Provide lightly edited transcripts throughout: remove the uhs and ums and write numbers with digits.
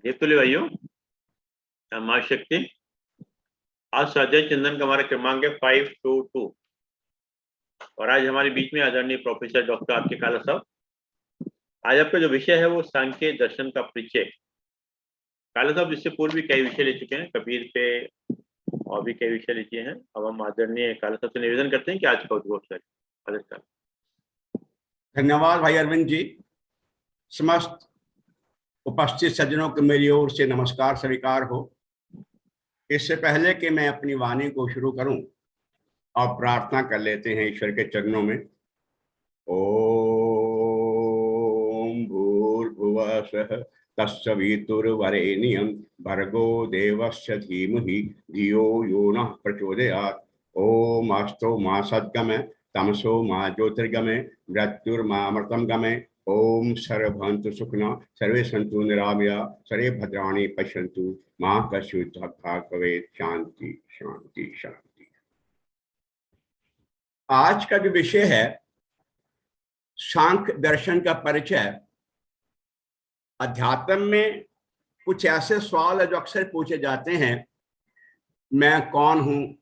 नेतुल्य भाइयों, माँ शक्ति। आज स्वाध्याय चिंतन का हमारा क्रमांक है 522 और आज हमारे बीच में आदरणीय प्रोफेसर डॉक्टर आर के काला साहब। आज आपका जो विषय है वो सांख्य दर्शन का परिचय। काला साहब इससे पूर्व भी कई विषय ले चुके हैं, कबीर पे और भी कई विषय लिखे हैं। अब हम आदरणीय काला साहब से निवेदन करते हैं कि आज का उद्घोष करें। धन्यवाद भाई अरविंद जी। समस्त उपस्थित सज्जनों को मेरी ओर से नमस्कार स्वीकार हो। इससे पहले कि मैं अपनी वाणी को शुरू करूं और प्रार्थना कर लेते हैं ईश्वर के चरणों में। ओम भूर्भुवः स्वः तत्सवितुर्वरेण्यं भर्गो देवस्य धीमहि धियो यो नः प्रचोदयात्। ओम अस्तो मा सद्गमय तमसो मा ज्योतिर्गमय मृत्युर्मामृतं गमय। ओम सर्वभवन्तु सुखिनः सर्वे सन्तु निरामया सर्वे भद्राणि पश्यन्तु मा कश्चित् दुःखभाग् भवेत्। शांति शांति शांति। आज का जो विषय है सांख्य दर्शन का परिचय। अध्यात्म में कुछ ऐसे सवाल है जो अक्सर पूछे जाते हैं। मैं कौन हूं,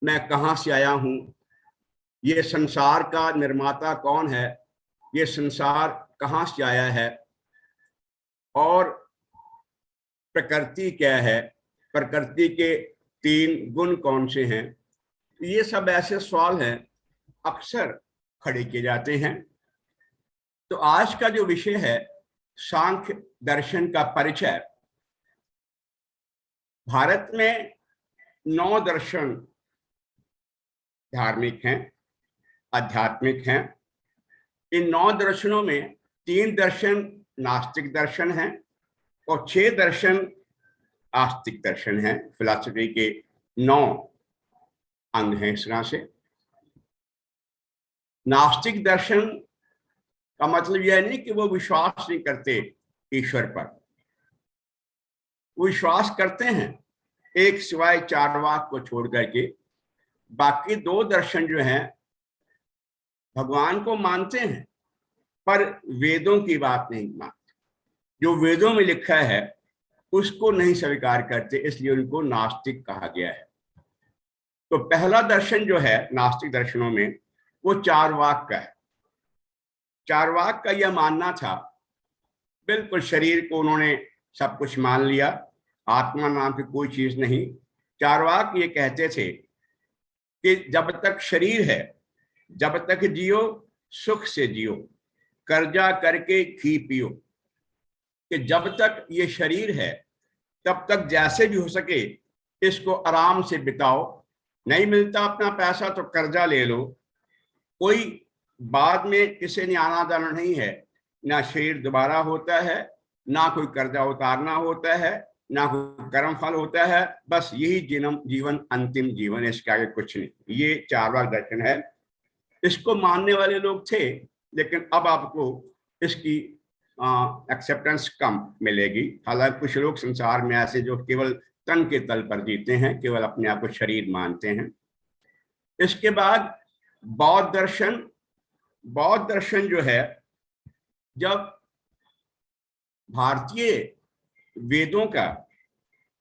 मैं कहां से आया हूं, ये संसार का निर्माता कौन है, ये संसार कहां से आया है, और प्रकृति क्या है, प्रकृति के 3 गुण कौन से हैं। ये सब ऐसे सवाल हैं अक्सर खड़े किए जाते हैं। तो आज का जो विषय है सांख्य दर्शन का परिचय। भारत में 9 दर्शन धार्मिक हैं, आध्यात्मिक हैं। इन 9 दर्शनों में 3 दर्शन नास्तिक दर्शन हैं और 6 दर्शन आस्तिक दर्शन हैं। फिलॉसफी के 9 अंग हैं इस तरह से। नास्तिक दर्शन का मतलब यह नहीं कि वो विश्वास नहीं करते ईश्वर पर, वो विश्वास करते हैं एक सिवाय चारवाक को छोड़ करके। बाकी 2 दर्शन जो हैं भगवान को मानते हैं पर वेदों की बात नहीं मानते। जो वेदों में लिखा है उसको नहीं स्वीकार करते, इसलिए उनको नास्तिक कहा गया है। तो पहला दर्शन जो है नास्तिक दर्शनों में वो चारवाक का है। चारवाक का यह मानना था, बिल्कुल शरीर को उन्होंने सब कुछ मान लिया, आत्मा नाम की कोई चीज नहीं। चारवाक ये कहते थे कि जब तक शरीर है, जब तक जियो सुख से जियो, कर्जा करके घी पियो। कि जब तक ये शरीर है तब तक जैसे भी हो सके इसको आराम से बिताओ। नहीं मिलता अपना पैसा तो कर्जा ले लो। कोई बाद में किसी ने आना जाना नहीं है, ना शरीर दोबारा होता है, ना कोई कर्जा उतारना होता है, ना कोई कर्म फल होता है। बस यही जीवन अंतिम जीवन है, इसके आगे कुछ नहीं। ये चारवाक दर्शन है। इसको मानने वाले लोग थे, लेकिन अब आपको इसकी एक्सेप्टेंस कम मिलेगी। हालांकि कुछ लोग संसार में ऐसे जो केवल तन के तल पर जीते हैं, केवल अपने आप को शरीर मानते हैं। इसके बाद बौद्ध दर्शन। बौद्ध दर्शन जो है, जब भारतीय वेदों का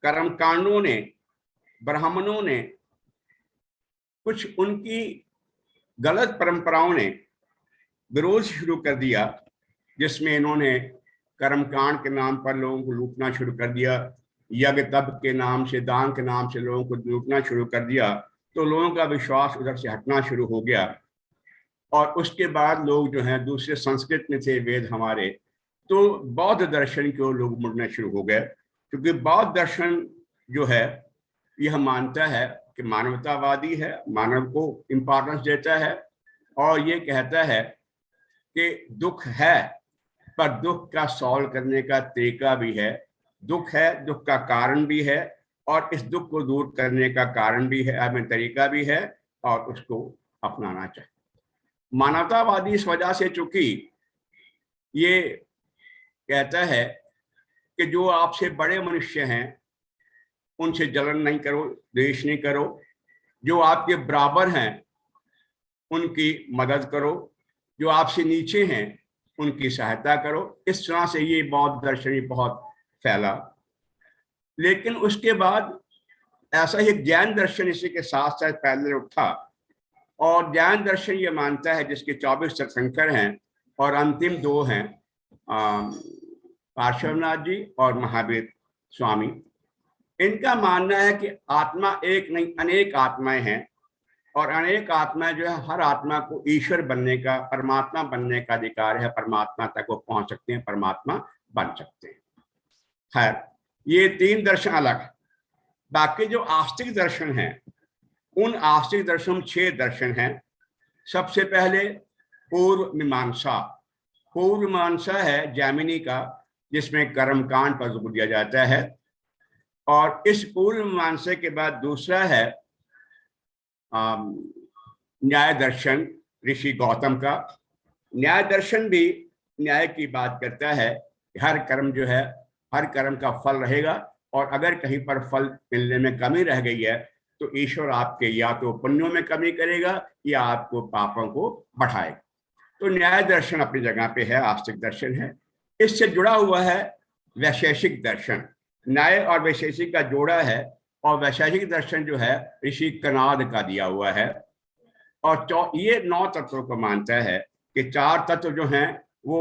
कर्मकांडों ने, ब्राह्मणों ने, कुछ उनकी गलत परंपराओं ने विरोध शुरू कर दिया, जिसमें इन्होंने कर्मकांड के नाम पर लोगों को लूटना शुरू कर दिया, यज्ञ तप के नाम से, दान के नाम से लोगों को लूटना शुरू कर दिया। तो लोगों का विश्वास उधर से हटना शुरू हो गया। और उसके बाद लोग जो हैं दूसरे संस्कृत में थे वेद हमारे, तो बौद्ध दर्शन की ओर लोग मुड़ना शुरू हो गए। क्योंकि बौद्ध दर्शन जो है यह मानता है कि मानवतावादी है, मानव को इम्पोर्टेंस देता है और ये कहता है कि दुख है पर दुख का सॉल्व करने का तरीका भी है। दुख है, दुख का कारण भी है, और इस दुख को दूर करने का कारण भी है, हमें तरीका भी है, और उसको अपनाना चाहिए। मानवतावादी इस वजह से, चूंकि ये कहता है कि जो आपसे बड़े मनुष्य हैं उनसे जलन नहीं करो, द्वेष नहीं करो, जो आपके बराबर हैं उनकी मदद करो, जो आपसे नीचे हैं उनकी सहायता करो। इस तरह से ये बौद्ध दर्शन बहुत फैला। लेकिन उसके बाद ऐसा ही जैन दर्शन इसी के साथ साथ पैदल उठा, और जैन दर्शन ये मानता है, जिसके 24 तीर्थंकर हैं और अंतिम 2 हैं पार्श्वनाथ जी और महावीर स्वामी। इनका मानना है कि आत्मा एक नहीं, अनेक आत्माएं हैं, और अनेक आत्माएं जो है, हर आत्मा को ईश्वर बनने का, परमात्मा बनने का अधिकार है। परमात्मा तक वो पहुंच सकते हैं, परमात्मा बन सकते हैं। खैर, ये 3 दर्शन अलग है। बाकी जो आस्तिक दर्शन हैं, उन आस्तिक दर्शन में 6 दर्शन हैं। सबसे पहले पूर्व मीमांसा। पूर्व मीमांसा है जैमिनी का, जिसमें कर्मकांड पर जोर दिया जाता है। और इस पूर्व मीमांसा के बाद दूसरा है न्याय दर्शन, ऋषि गौतम का। न्याय दर्शन भी न्याय की बात करता है, हर कर्म जो है, हर कर्म का फल रहेगा, और अगर कहीं पर फल मिलने में कमी रह गई है तो ईश्वर आपके या तो पुण्यों में कमी करेगा या आपको पापों को बढ़ाएगा। तो न्याय दर्शन अपनी जगह पे है, आस्तिक दर्शन है। इससे जुड़ा हुआ है वैशेषिक दर्शन। न्याय और वैशेषिक का जोड़ा है, और वैशेषिक दर्शन जो है ऋषि कनाद का दिया हुआ है। और ये 9 तत्वों को मानता है कि 4 तत्व जो हैं वो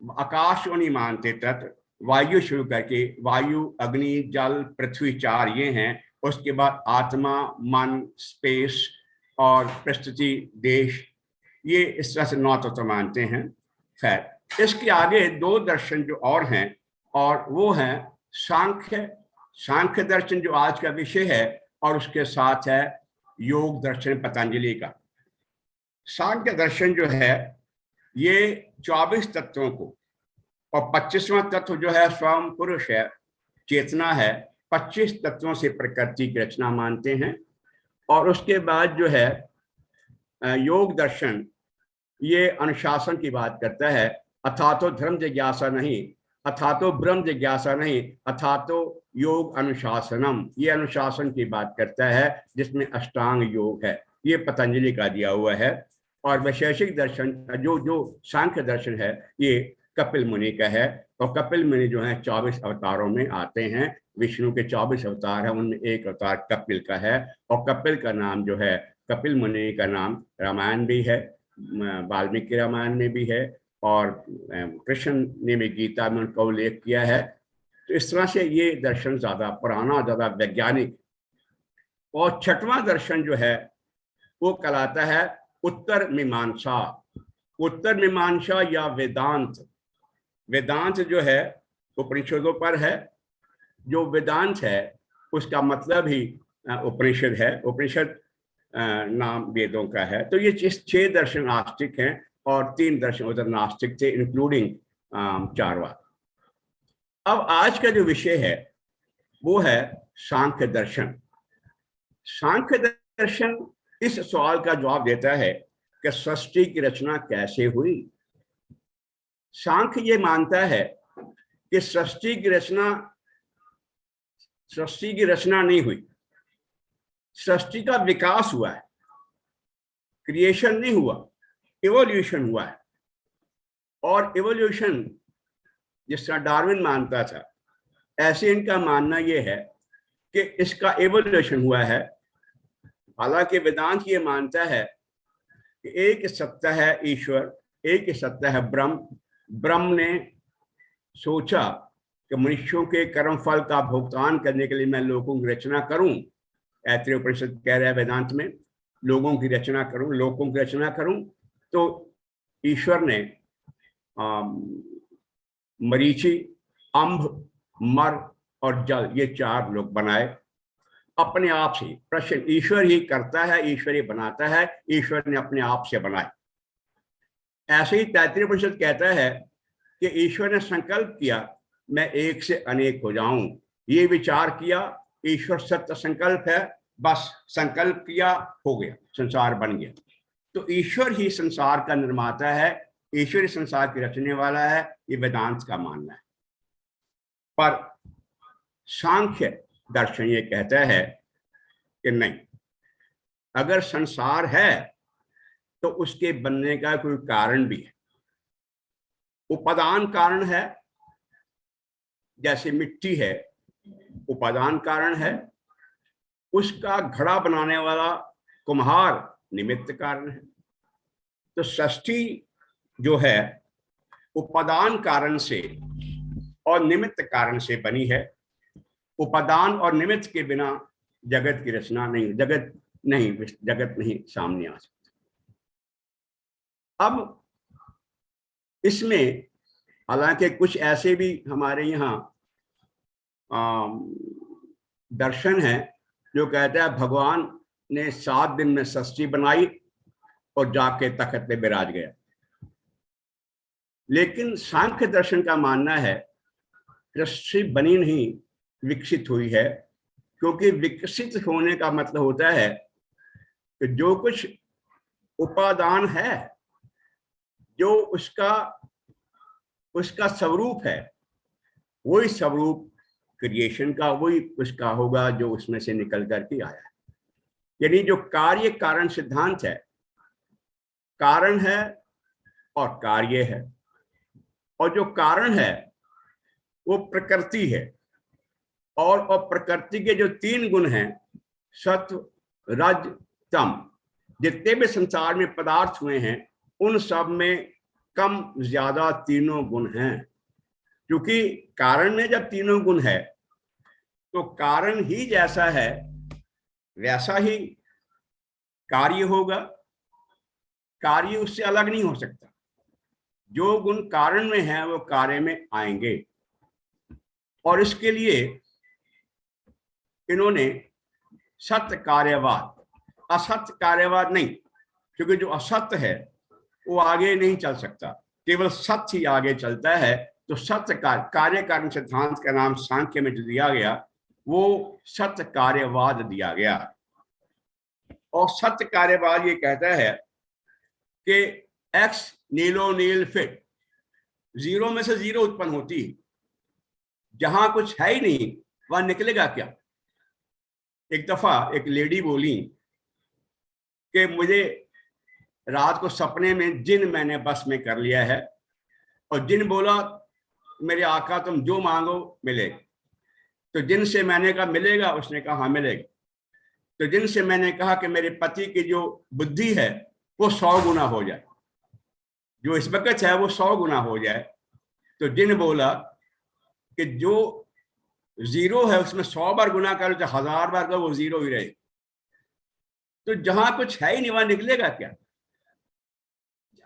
आकाश को नहीं मानते तत्व, वायु शुरू करके, वायु, अग्नि, जल, पृथ्वी, 4 ये हैं। उसके बाद आत्मा, मन, स्पेस और प्रस्तुति, देश, ये इस तरह से 9 तत्व मानते हैं। खैर, इसके आगे 2 दर्शन जो और हैं, और वो हैं सांख्य। सांख्य दर्शन जो आज का विषय है, और उसके साथ है योग दर्शन पतंजलि का। सांख्य दर्शन जो है ये 24 तत्वों को, और 25वां तत्व जो है स्वयं पुरुष है, चेतना है, 25 तत्वों से प्रकृति की रचना मानते हैं। और उसके बाद जो है योग दर्शन, ये अनुशासन की बात करता है। अथातो धर्म जिज्ञासा नहीं, अथातो ब्रह्म जिज्ञासा नहीं, अथातो योग अनुशासनम, ये अनुशासन की बात करता है, जिसमें अष्टांग योग है। ये पतंजलि का दिया हुआ है। और वैशेषिक दर्शन जो सांख्य दर्शन है, ये कपिल मुनि का है। और कपिल मुनि जो है 24 अवतारों में आते हैं। विष्णु के 24 अवतार हैं, उनमें एक अवतार कपिल का है। और कपिल का नाम जो है, कपिल मुनि का नाम रामायण भी है, वाल्मीकि रामायण में भी है, और कृष्ण ने भी गीता में उनका उल्लेख किया है। तो इस तरह से ये दर्शन ज्यादा पुराना, ज्यादा वैज्ञानिक। और 6वां दर्शन जो है वो कहलाता है उत्तर मीमांसा। उत्तर मीमांसा या वेदांत। वेदांत जो है उपनिषदों पर है। जो वेदांत है उसका मतलब ही उपनिषद है। उपनिषद नाम वेदों का है। तो ये 6 दर्शन आस्तिक हैं, और 3 दर्शन उधर नास्तिक थे, इंक्लूडिंग चारवाक। अब आज का जो विषय है वो है सांख्य दर्शन। सांख्य दर्शन इस सवाल का जवाब देता है कि सृष्टि की रचना कैसे हुई। सांख्य ये मानता है कि सृष्टि की रचना नहीं हुई, सृष्टि का विकास हुआ है, क्रिएशन नहीं हुआ, इवोल्यूशन हुआ है। और इवोल्यूशन जिस तरह डार्विन मानता था, ऐसे इनका मानना यह है कि इसका इवोल्यूशन हुआ है। हालांकि वेदांत ये मानता है कि एक सत्ता है ईश्वर, एक सत्ता है ब्रह्म। ब्रह्म ने सोचा कि मनुष्यों के कर्म फल का भुगतान करने के लिए मैं लोगों की रचना करूं। ऐत्रेय उपनिषद कह रहा है वेदांत में, लोगों की रचना करूं, लोगों की रचना करूं। तो ईश्वर ने मरीचि, अंभ, मर और जल, ये 4 लोग बनाए अपने आप से। प्रश्न, ईश्वर ही करता है, ईश्वर ही बनाता है, ईश्वर ने अपने आप से बनाए। ऐसे ही तैत्तिरीय उपनिषद कहता है कि ईश्वर ने संकल्प किया मैं एक से अनेक हो जाऊं। ये विचार किया, ईश्वर सत्य संकल्प है, बस संकल्प किया, हो गया, संसार बन गया। तो ईश्वर ही संसार का निर्माता है, ईश्वर ही संसार की रचने वाला है, ये वेदांत का मानना है। पर सांख्य दर्शन ये कहता है कि नहीं, अगर संसार है तो उसके बनने का कोई कारण भी है। उपादान कारण है, जैसे मिट्टी है उपादान कारण है, उसका घड़ा बनाने वाला कुम्हार निमित्त कारण है। तो सृष्टि जो है उपादान कारण से और निमित्त कारण से बनी है। उपादान और निमित्त के बिना जगत की रचना नहीं, जगत नहीं सामने आ सकता। अब इसमें हालांकि कुछ ऐसे भी हमारे यहाँ दर्शन है जो कहते हैं भगवान ने 7 दिन में सृष्टि बनाई और जाके तख्त पे विराज गया, लेकिन सांख्य दर्शन का मानना है सृष्टि बनी नहीं, विकसित हुई है। क्योंकि विकसित होने का मतलब होता है कि जो कुछ उपादान है, जो उसका स्वरूप है, वही स्वरूप क्रिएशन का वही उसका होगा जो उसमें से निकल करके आया है। यानी जो कार्य कारण सिद्धांत है, कारण है और कार्य है, और जो कारण है वो प्रकृति है, और प्रकृति के जो 3 गुण हैं सत्व रज तम, जितने भी संसार में पदार्थ हुए हैं उन सब में कम ज्यादा तीनों गुण हैं। क्योंकि कारण में जब तीनों गुण है तो कारण ही जैसा है वैसा ही कार्य होगा, कार्य उससे अलग नहीं हो सकता। जो गुण कारण में है वो कार्य में आएंगे, और इसके लिए इन्होंने सत्य कार्यवाद, असत्य कार्यवाद नहीं, क्योंकि जो असत्य है वो आगे नहीं चल सकता, केवल सत्य ही आगे चलता है। तो सत्य कार्य कारण सिद्धांत का नाम सांख्य में जो दिया गया वो सत्य कार्यवाद दिया गया। और सत्य कार्यवाद ये कहता है कि एक्स नीलो नील फिट, 0 में से 0 उत्पन्न होती है, जहां कुछ है ही नहीं वहां निकलेगा क्या। एक दफा एक लेडी बोली कि मुझे रात को सपने में जिन मैंने बस में कर लिया है, और जिन बोला मेरे आका तुम जो मांगो मिलेगा। तो जिन से मैंने कहा मिलेगा, उसने कहा हाँ मिलेगा। तो जिन से मैंने कहा कि मेरे पति की जो बुद्धि है वो 100 गुना हो जाए, जो इस वक्त है वो 100 गुना हो जाए। तो जिन बोला कि जो 0 है उसमें 100 बार गुना करो तो 1000 बार करो, वो 0 ही रहे। तो जहां कुछ है ही नहीं वहां निकलेगा क्या।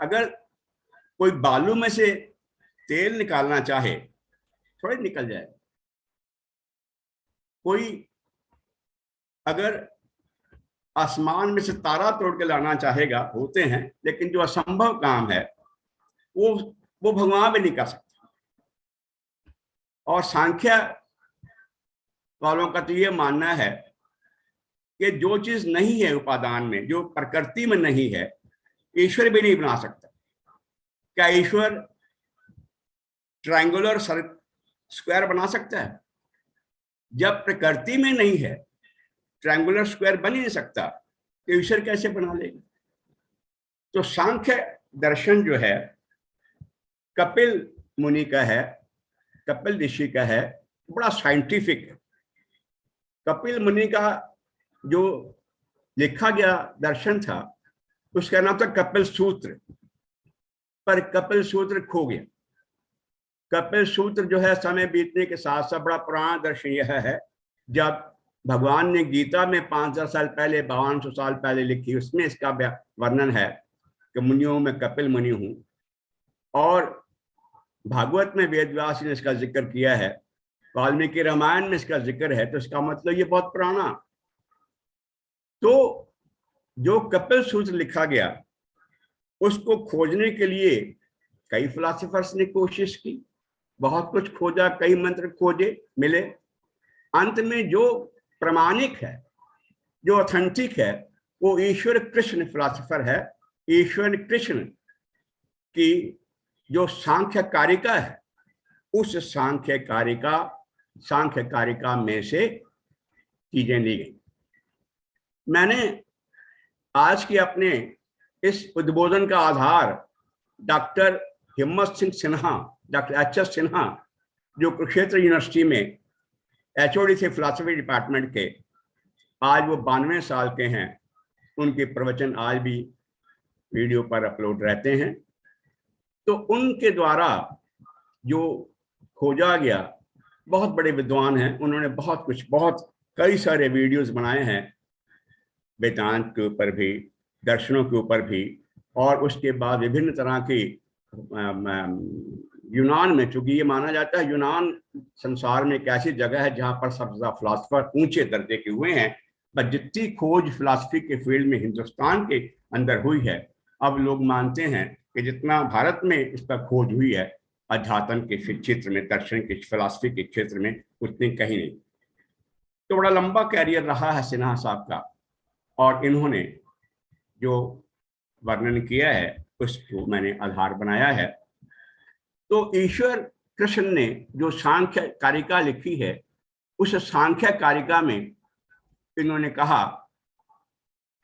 अगर कोई बालू में से तेल निकालना चाहे थोड़े निकल जाए, कोई अगर आसमान में से तारा तोड़ के लाना चाहेगा, होते हैं, लेकिन जो असंभव काम है वो भगवान भी नहीं कर सकता। और सांख्य वालों का तो ये मानना है कि जो चीज नहीं है उपादान में, जो प्रकृति में नहीं है, ईश्वर भी नहीं बना सकता। क्या ईश्वर ट्रायंगुलर स्क्वायर बना सकता है? जब प्रकृति में नहीं है, ट्रायंगुलर स्क्वायर बन ही नहीं सकता, तो ईश्वर कैसे बना लेगा। तो सांख्य दर्शन जो है कपिल मुनि का है, कपिल ऋषि का है, बड़ा साइंटिफिक है। कपिल मुनि का जो लिखा गया दर्शन था उसका नाम था कपिल सूत्र, पर कपिल सूत्र खो गया। कपिल सूत्र जो है समय बीतने के साथ साथ बड़ा पुराना दर्शन यह है, जब भगवान ने गीता में 5000 साल पहले, 5200 साल पहले लिखी, उसमें इसका वर्णन है कि मुनियों में कपिल मुनि हूं। और भागवत में वेदव्यास ने इसका जिक्र किया है, वाल्मीकि रामायण में इसका जिक्र है। तो इसका मतलब ये बहुत पुराना। तो जो कपिल सूत्र लिखा गया उसको खोजने के लिए कई फिलोसोफर्स ने कोशिश की, बहुत कुछ खोजा, कई मंत्र खोजे, मिले। अंत में जो प्रमाणिक है, जो ऑथेंटिक है, वो ईश्वर कृष्ण फिलोसोफर है। ईश्वर कृष्ण की जो सांख्य कारिका है, उस सांख्य कारिका में से चीजें ली गई। मैंने आज के अपने इस उद्बोधन का आधार डॉक्टर हिम्मत सिंह सिन्हा, डॉक्टर एच.एस. सिन्हा, जो कुरुक्षेत्र यूनिवर्सिटी में HOD थे फिलॉसफी डिपार्टमेंट के, आज वो 92 साल के हैं। उनके प्रवचन आज भी वीडियो पर अपलोड रहते हैं। तो उनके द्वारा जो खोजा गया, बहुत बड़े विद्वान हैं, उन्होंने बहुत कई सारे वीडियोस बनाए हैं वेदांत के ऊपर भी, दर्शनों के ऊपर भी। और उसके बाद विभिन्न तरह की यूनान में, चूंकि ये माना जाता है यूनान संसार में एक ऐसी जगह है जहां पर सबसे ज्यादा फिलासफर ऊंचे दर्जे के हुए हैं, पर जितनी खोज फिलासफी के फील्ड में हिंदुस्तान के अंदर हुई है, अब लोग मानते हैं कि जितना भारत में इस पर खोज हुई है अध्यात्म के क्षेत्र में, दर्शन के, फिलासफी के क्षेत्र में, उतनी कहीं नहीं। तो बड़ा लंबा कैरियर रहा है सिन्हा साहब का, और इन्होंने जो वर्णन किया है उसको मैंने आधार बनाया है। तो ईश्वर कृष्ण ने जो सांख्य कारिका लिखी है, उस सांख्य कारिका में इन्होंने कहा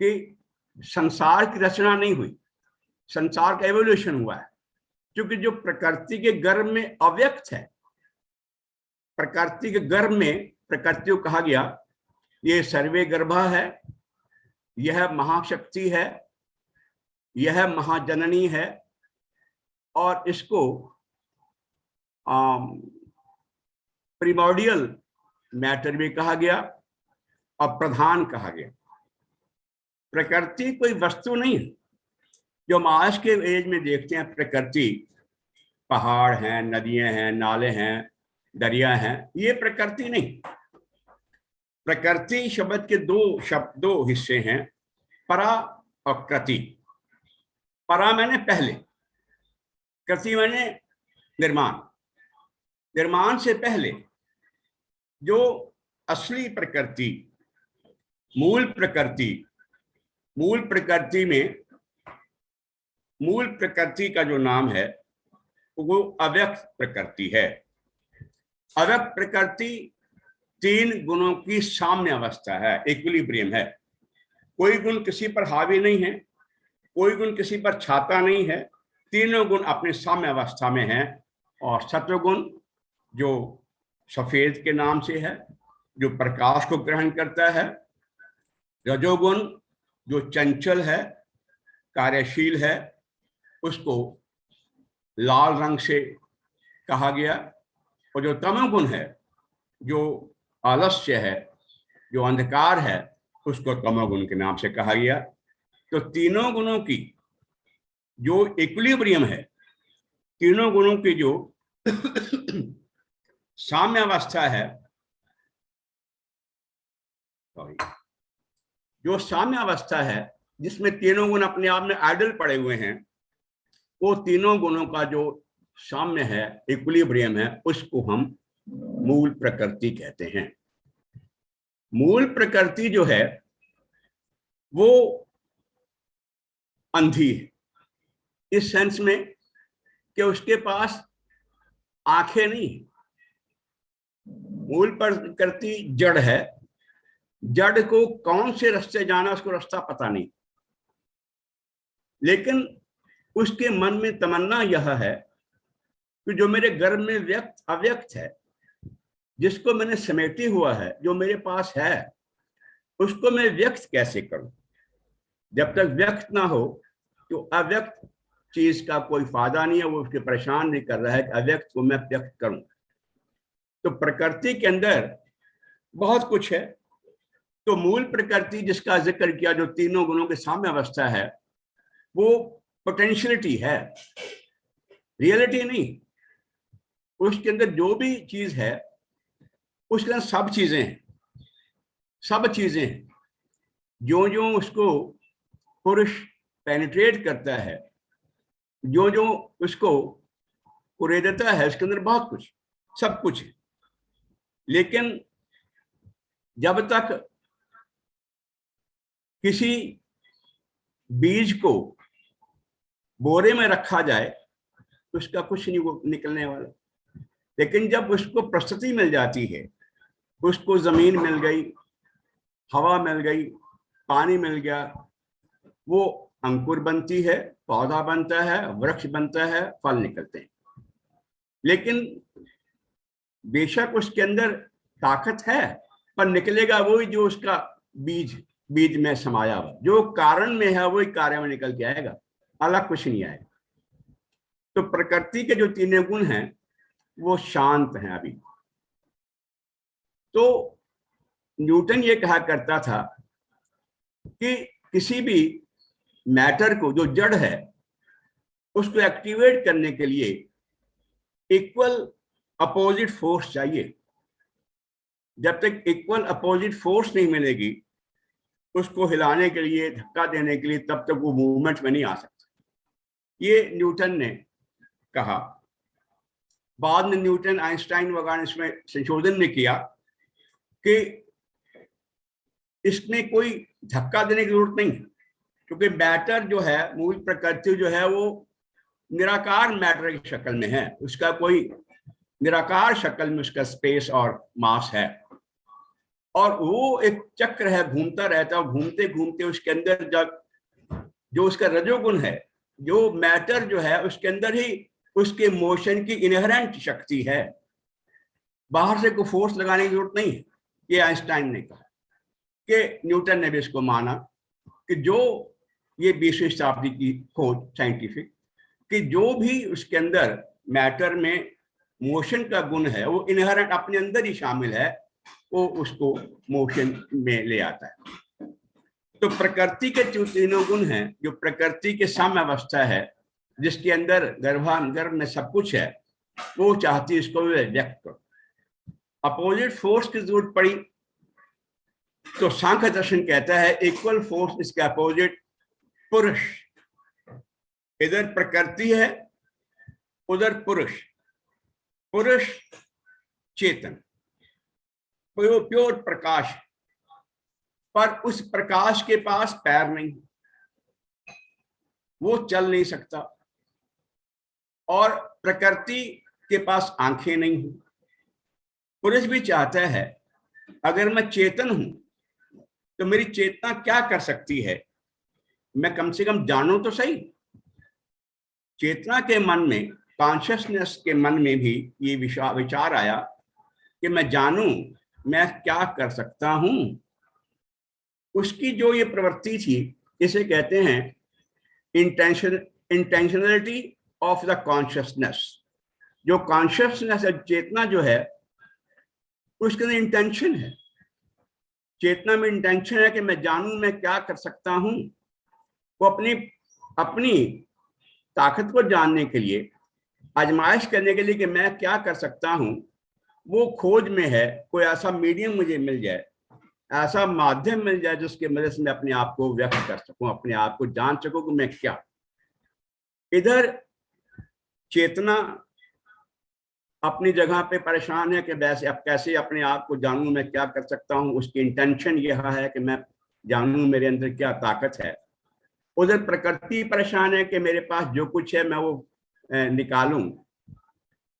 कि संसार की रचना नहीं हुई, संसार का एवोल्यूशन हुआ है। क्योंकि जो प्रकृति के गर्भ में अव्यक्त है, प्रकृति के गर्भ में प्रकृति को कहा गया ये सर्वे गर्भा है, यह महाशक्ति है, यह महाजननी है, और इसको प्रिमोर्डियल मैटर भी कहा गया और प्रधान कहा गया। प्रकृति कोई वस्तु नहीं है जो हम आज के एज में देखते हैं। प्रकृति पहाड़ हैं, नदियां हैं, नाले हैं, दरिया हैं, ये प्रकृति नहीं। प्रकृति शब्द के दो हिस्से हैं, परा और कृति। परा मैंने पहले, कृति मैंने निर्माण। निर्माण से पहले जो असली प्रकृति, मूल प्रकृति में, मूल प्रकृति का जो नाम है वो अव्यक्त प्रकृति है। अव्यक्त प्रकृति 3 गुणों की साम्य अवस्था है, इक्विलिब्रियम है। कोई गुण किसी पर हावी नहीं है, कोई गुण किसी पर छाता नहीं है, तीनों गुण अपने साम्य अवस्था में हैं। और सत्वगुण जो सफेद के नाम से है, जो प्रकाश को ग्रहण करता है। रजोगुण जो चंचल है, कार्यशील है, उसको लाल रंग से कहा गया। और जो तमोगुण है, जो आलस्य है, जो अंधकार है, उसको तमोगुण के नाम से कहा गया। तो तीनों गुणों की जो इक्विलिब्रियम है, तीनों गुणों की जो साम्य अवस्था है, जो साम्य अवस्था है जिसमें तीनों गुण अपने आप में आइडल पड़े हुए हैं, वो तीनों गुणों का जो साम्य है, इक्विलिब्रियम है, उसको हम मूल प्रकृति कहते हैं। मूल प्रकृति जो है वो अंधी है, इस सेंस में कि उसके पास आंखें नहीं। मूल प्रकृति जड़ है, जड़ को कौन से रास्ते जाना उसको रास्ता पता नहीं, लेकिन उसके मन में तमन्ना यह है कि जो मेरे गर्भ में व्यक्त अव्यक्त है, जिसको मैंने समेटी हुआ है, जो मेरे पास है, उसको मैं व्यक्त कैसे करूं। जब तक व्यक्त ना हो तो अव्यक्त चीज का कोई फायदा नहीं है। वो उसके परेशान नहीं कर रहा है कि अव्यक्त को मैं व्यक्त करूं। तो प्रकृति के अंदर बहुत कुछ है। तो मूल प्रकृति जिसका जिक्र किया, जो तीनों गुणों के साम्य अवस्था है, वो पोटेंशियलिटी है, रियलिटी नहीं। उसके अंदर जो भी चीज है, उसके अंदर सब चीजें हैं, सब चीजें हैं। जो जो उसको पुरुष पेनिट्रेट करता है, जो जो उसको कुरेदता है, उसके अंदर बहुत कुछ, सब कुछ है। लेकिन जब तक किसी बीज को बोरे में रखा जाए तो उसका कुछ नहीं निकलने वाला। लेकिन जब उसको प्रस्तुति मिल जाती है, उसको जमीन मिल गई, हवा मिल गई, पानी मिल गया, वो अंकुर बनती है, पौधा बनता है, वृक्ष बनता है, फल निकलते हैं। लेकिन बेशक उसके अंदर ताकत है, पर निकलेगा वही जो उसका बीज में समाया हुआ, जो कारण में है वही कार्य में निकल के आएगा, अलग कुछ नहीं आएगा। तो प्रकृति के जो तीनों गुण हैं वो शांत हैं अभी। तो न्यूटन ये कहा करता था कि किसी भी मैटर को, जो जड़ है, उसको एक्टिवेट करने के लिए इक्वल अपोजिट फोर्स चाहिए। जब तक इक्वल अपोजिट फोर्स नहीं मिलेगी उसको हिलाने के लिए, धक्का देने के लिए, तब तक वो मूवमेंट में नहीं आ सकता। ये न्यूटन ने कहा। बाद में न्यूटन, आइंस्टाइन वगैरह इसमें संशोधन ने किया कि इसमें कोई धक्का देने की जरूरत नहीं, क्योंकि मैटर जो है, मूल प्रकृति जो है, वो निराकार मैटर की शक्ल में है। उसका कोई निराकार शक्ल में उसका स्पेस और मास है, और वो एक चक्र है, घूमता रहता है। घूमते घूमते उसके अंदर जो उसका रजोगुण है, जो मैटर जो है, उसके अंदर ही उसके मोशन की इनहेरेंट शक्ति है। बाहर से कोई फोर्स लगाने की जरूरत नहीं है। ये आइंस्टाइन ने कहा कि न्यूटन ने भी इसको माना कि जो ये 20वीं शताब्दी की खोज साइंटिफिक, कि जो भी उसके अंदर मैटर में मोशन का गुण है वो इनहेरेंट अपने अंदर ही शामिल है, वो उसको मोशन में ले आता है। तो प्रकृति के जो तीनों गुण हैं, जो प्रकृति के सम अवस्था है, जिसके अंदर गर्भांतर में सब कुछ है, वो चाहती है इसको व्यक्त करो। अपोजिट फोर्स की जरूरत पड़ी तो सांख्य दर्शन कहता है इक्वल फोर्स इसके अपोजिट पुरुष। इधर प्रकृति है, उधर पुरुष। पुरुष चेतन, प्योर प्रकाश, पर उस प्रकाश के पास पैर नहीं, वो चल नहीं सकता। और प्रकृति के पास आंखें नहीं हैं। पुरुष भी चाहता है अगर मैं चेतन हूं तो मेरी चेतना क्या कर सकती है, मैं कम से कम जानूं तो सही। चेतना के मन में, कॉन्शियसनेस के मन में भी ये विचार आया कि मैं जानूं मैं क्या कर सकता हूं। उसकी जो ये प्रवृत्ति थी, इसे कहते हैं इंटेंशनलिटी ऑफ द कॉन्शियसनेस। जो कॉन्शियसनेस, चेतना जो है, उसके अंदर इंटेंशन है। चेतना में इंटेंशन है कि मैं जानूं मैं क्या कर सकता हूं। वो अपनी ताकत को जानने के लिए, आजमाइश करने के लिए कि मैं क्या कर सकता हूं, वो खोज में है। कोई ऐसा मीडियम मुझे मिल जाए, ऐसा माध्यम मिल जाए जिसके मदद से मैं अपने आप को व्यक्त कर सकूं, अपने आप को जान सकूं कि मैं क्या। इधर चेतना अपनी जगह पे परेशान है कि वैसे अब कैसे अपने आप को जानूं मैं क्या कर सकता हूं। उसकी इंटेंशन यह है कि मैं जानूं मेरे अंदर क्या ताकत है। उधर प्रकृति परेशान है कि मेरे पास जो कुछ है मैं वो निकालूं।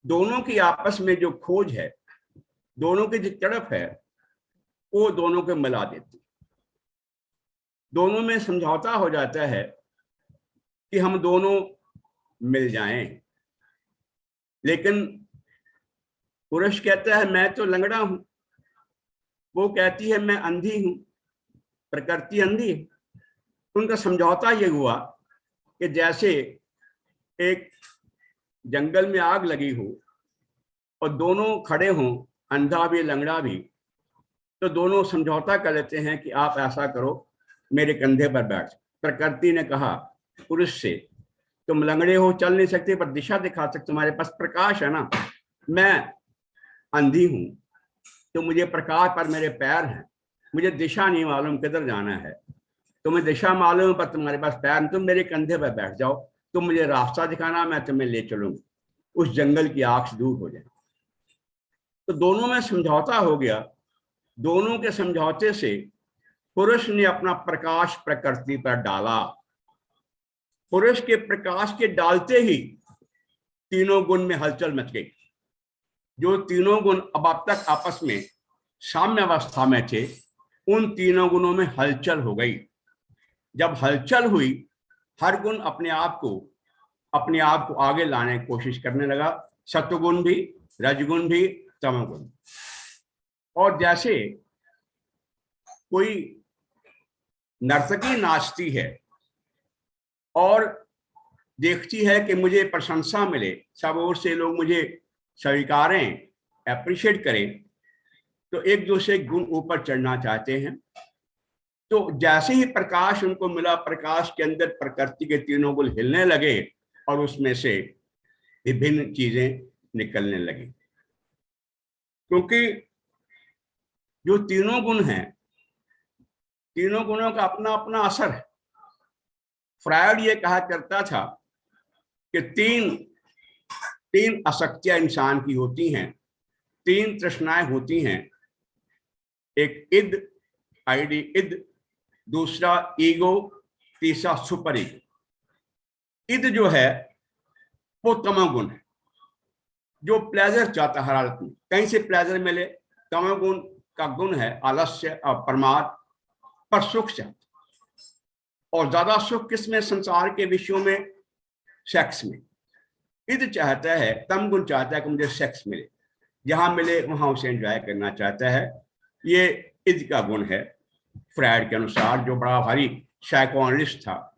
दोनों की आपस में जो खोज है, दोनों की जो तड़प है, वो दोनों को मिला देती। दोनों में समझौता हो जाता है कि हम दोनों मिल जाएं। लेकिन पुरुष कहता है मैं तो लंगड़ा हूं, वो कहती है मैं अंधी हूं, प्रकृति अंधी है। उनका समझौता ये हुआ कि जैसे एक जंगल में आग लगी हो और दोनों खड़े हों, अंधा भी लंगड़ा भी, तो दोनों समझौता कर लेते हैं कि आप ऐसा करो, मेरे कंधे पर बैठ। प्रकृति ने कहा पुरुष से, तुम लंगड़े हो, चल नहीं सकते, पर दिशा दिखा सकते, तुम्हारे पास प्रकाश है ना। मैं अंधी हूं तो मुझे प्रकाश पर मेरे पैर हैं, मुझे दिशा नहीं मालूम किधर जाना है। तुम्हें दिशा मालूम पर तुम्हारे पास पैर नहीं, तुम मेरे कंधे पर बैठ जाओ, तुम मुझे रास्ता दिखाना, मैं तुम्हें ले चलूंगा, उस जंगल की आग से दूर हो जाए। तो दोनों में समझौता हो गया। दोनों के समझौते से पुरुष ने अपना प्रकाश प्रकृति पर डाला। पुरुष के प्रकाश के डालते ही तीनों गुण में हलचल मच गई। जो तीनों गुण अब तक आपस में साम्य अवस्था में थे, उन तीनों गुणों में हलचल हो गई। जब हलचल हुई, हर गुण अपने आप को आगे लाने की कोशिश करने लगा। सत्वगुण भी, रजगुण भी, तमोगुण। और जैसे कोई नर्तकी नाचती है और देखती है कि मुझे प्रशंसा मिले, सब ओर से लोग मुझे स्वीकारें, अप्रिशिएट करें, तो एक दूसरे गुण ऊपर चढ़ना चाहते हैं। तो जैसे ही प्रकाश उनको मिला, प्रकाश के अंदर प्रकृति के तीनों गुण हिलने लगे और उसमें से विभिन्न चीजें निकलने लगी। क्योंकि जो तीनों गुण हैं, तीनों गुणों का अपना अपना असर है। फ्रायड ये कहा करता था कि तीन आसक्तियां इंसान की होती हैं, तीन तृष्णाएं होती हैं। एक इद, आईडी इद, दूसरा ईगो, तीसरा सुपर ईगो। इद जो है वो तमोगुण है, जो प्लेजर चाहता है हर हालत में, कहीं से प्लेजर मिले। तमोगुण का गुण है आलस्य और प्रमाद, पर सुख चाहता। और ज्यादा सुख किसमें? संसार के विषयों में, सेक्स में। इद चाहता है, तम गुण चाहता है कि मुझे सेक्स मिले, जहां मिले वहां उसे एंजॉय करना चाहता है। ये इद का गुण है फ्रायड के अनुसार, जो बड़ा भारी साइकोएनालिस्ट था।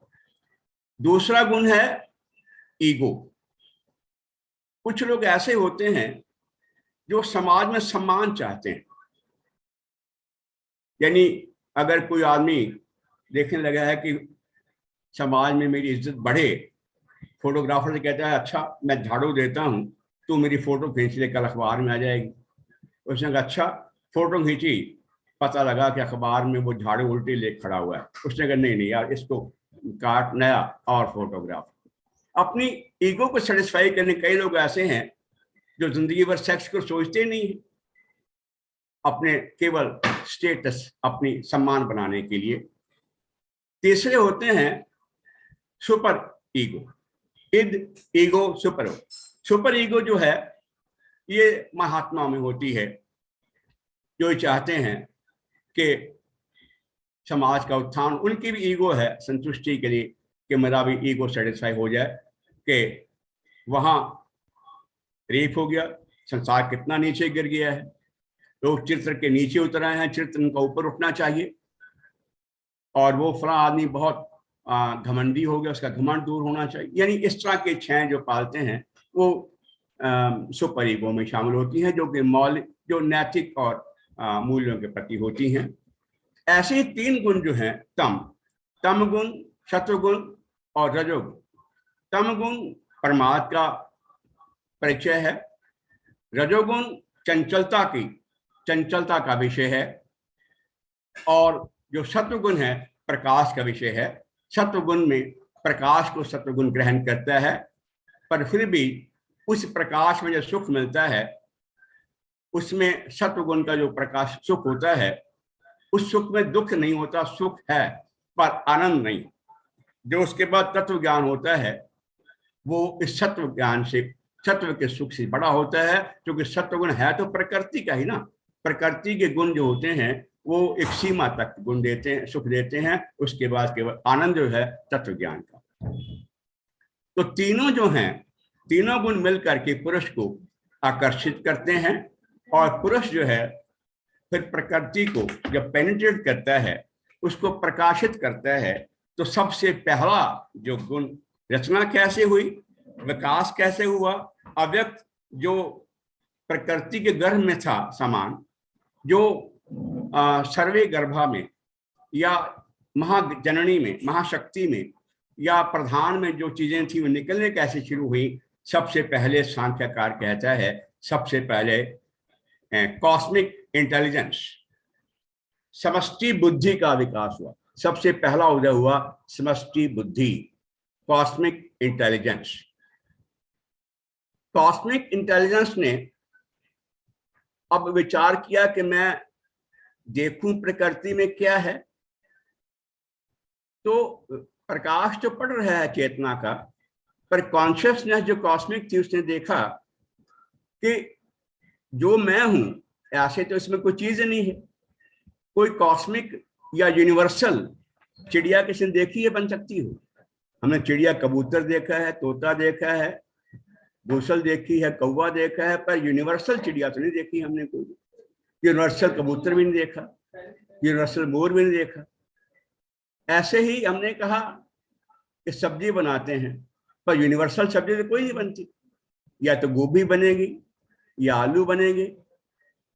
दूसरा गुण है ईगो। कुछ लोग ऐसे होते हैं जो समाज में सम्मान चाहते हैं। यानी अगर कोई आदमी देखने लगा है कि समाज में मेरी इज्जत बढ़े, फोटोग्राफर से कहता है अच्छा मैं झाड़ू देता हूं, तू मेरी फोटो खींच ले, कल अखबार में आ जाएगी। उसने कहा अच्छा, फोटो खींची, पता लगा कि अखबार में वो झाड़ू उल्टी ले खड़ा हुआ है। उसने कहा नहीं यार, इसको काट, नया और फोटोग्राफ। अपनी ईगो को सेटिस्फाई करने कई लोग ऐसे हैं जो जिंदगी भर सेक्स को सोचते नहीं है, अपने केवल स्टेटस, अपनी सम्मान बनाने के लिए। तीसरे होते हैं सुपर ईगो। इद, ईगो, सुपर। सुपर ईगो जो है ये महात्मा में होती है, जो चाहते हैं कि समाज का उत्थान। उनकी भी ईगो है संतुष्टि के लिए कि मेरा भी ईगो सेटिस्फाई हो जाए, कि वहां रेप हो गया, संसार कितना नीचे गिर गया है, लोग चित्र के नीचे उतर आए हैं, चित्र उनका ऊपर उठना चाहिए। और वो फला आदमी बहुत घमंडी हो गया, उसका घमंड दूर होना चाहिए। यानी इस तरह के इच्छाएं जो पालते हैं वो सुपर ईगो में शामिल होती हैं, जो कि मौलिक, जो नैतिक और मूल्यों के प्रति होती हैं। ऐसे ही तीन गुण जो हैं, तम गुण, शत्रुगुण और रजोगुण। तम गुण प्रमाद का परिचय है, रजोगुण चंचलता का विषय है, और जो सत्वगुण है प्रकाश का विषय है। सत्वगुण में प्रकाश को सत्वगुण ग्रहण करता है, पर फिर भी उस प्रकाश में जो सुख मिलता है, उसमें सत्वगुण का जो प्रकाश सुख होता है, उस सुख में दुख नहीं होता, सुख है पर आनंद नहीं। जो उसके बाद तत्व ज्ञान होता है वो इस सत्व ज्ञान से, सत्व के सुख से बड़ा होता है, क्योंकि सत्वगुण है तो प्रकृति का ही ना। प्रकृति के गुण जो होते हैं वो एक सीमा तक गुण देते हैं, सुख देते हैं, उसके बाद केवल आनंद जो है तत्व ज्ञान का। तो तीनों जो हैं, तीनों गुण मिलकर के पुरुष को आकर्षित करते हैं, और पुरुष जो है फिर प्रकृति को जब पेनिट्रेट करता है, उसको प्रकाशित करता है। तो सबसे पहला जो गुण, रचना कैसे हुई, विकास कैसे हुआ, अव्यक्त जो प्रकृति के गर्भ में था सामान, जो सर्वे गर्भा में या महाजननी में, महाशक्ति में या प्रधान में जो चीजें थी वो निकलने कैसे शुरू हुई। सबसे पहले सांख्यकार कहता है, सबसे पहले कॉस्मिक इंटेलिजेंस, समष्टि बुद्धि का विकास हुआ। सबसे पहला उदय हुआ समष्टि बुद्धि, कॉस्मिक इंटेलिजेंस। कॉस्मिक इंटेलिजेंस ने अब विचार किया कि मैं देखूं प्रकृति में क्या है। तो प्रकाश तो पड़ रहा है चेतना का, पर कॉन्शियसनेस जो कॉस्मिक थी उसने देखा कि जो मैं हूं ऐसे तो इसमें कोई चीज नहीं है। कोई कॉस्मिक या यूनिवर्सल चिड़िया किसी ने देखी है बन सकती हो? हमने चिड़िया, कबूतर देखा है, तोता देखा है, दूसल देखी है, कौवा देखा है, पर यूनिवर्सल चिड़िया तो नहीं देखी हमने कोई। यूनिवर्सल कबूतर भी नहीं देखा, यूनिवर्सल मोर भी नहीं देखा। ऐसे ही हमने कहा कि सब्जी बनाते हैं, पर यूनिवर्सल सब्जी तो कोई नहीं बनती। या तो गोभी बनेगी, या आलू बनेंगे,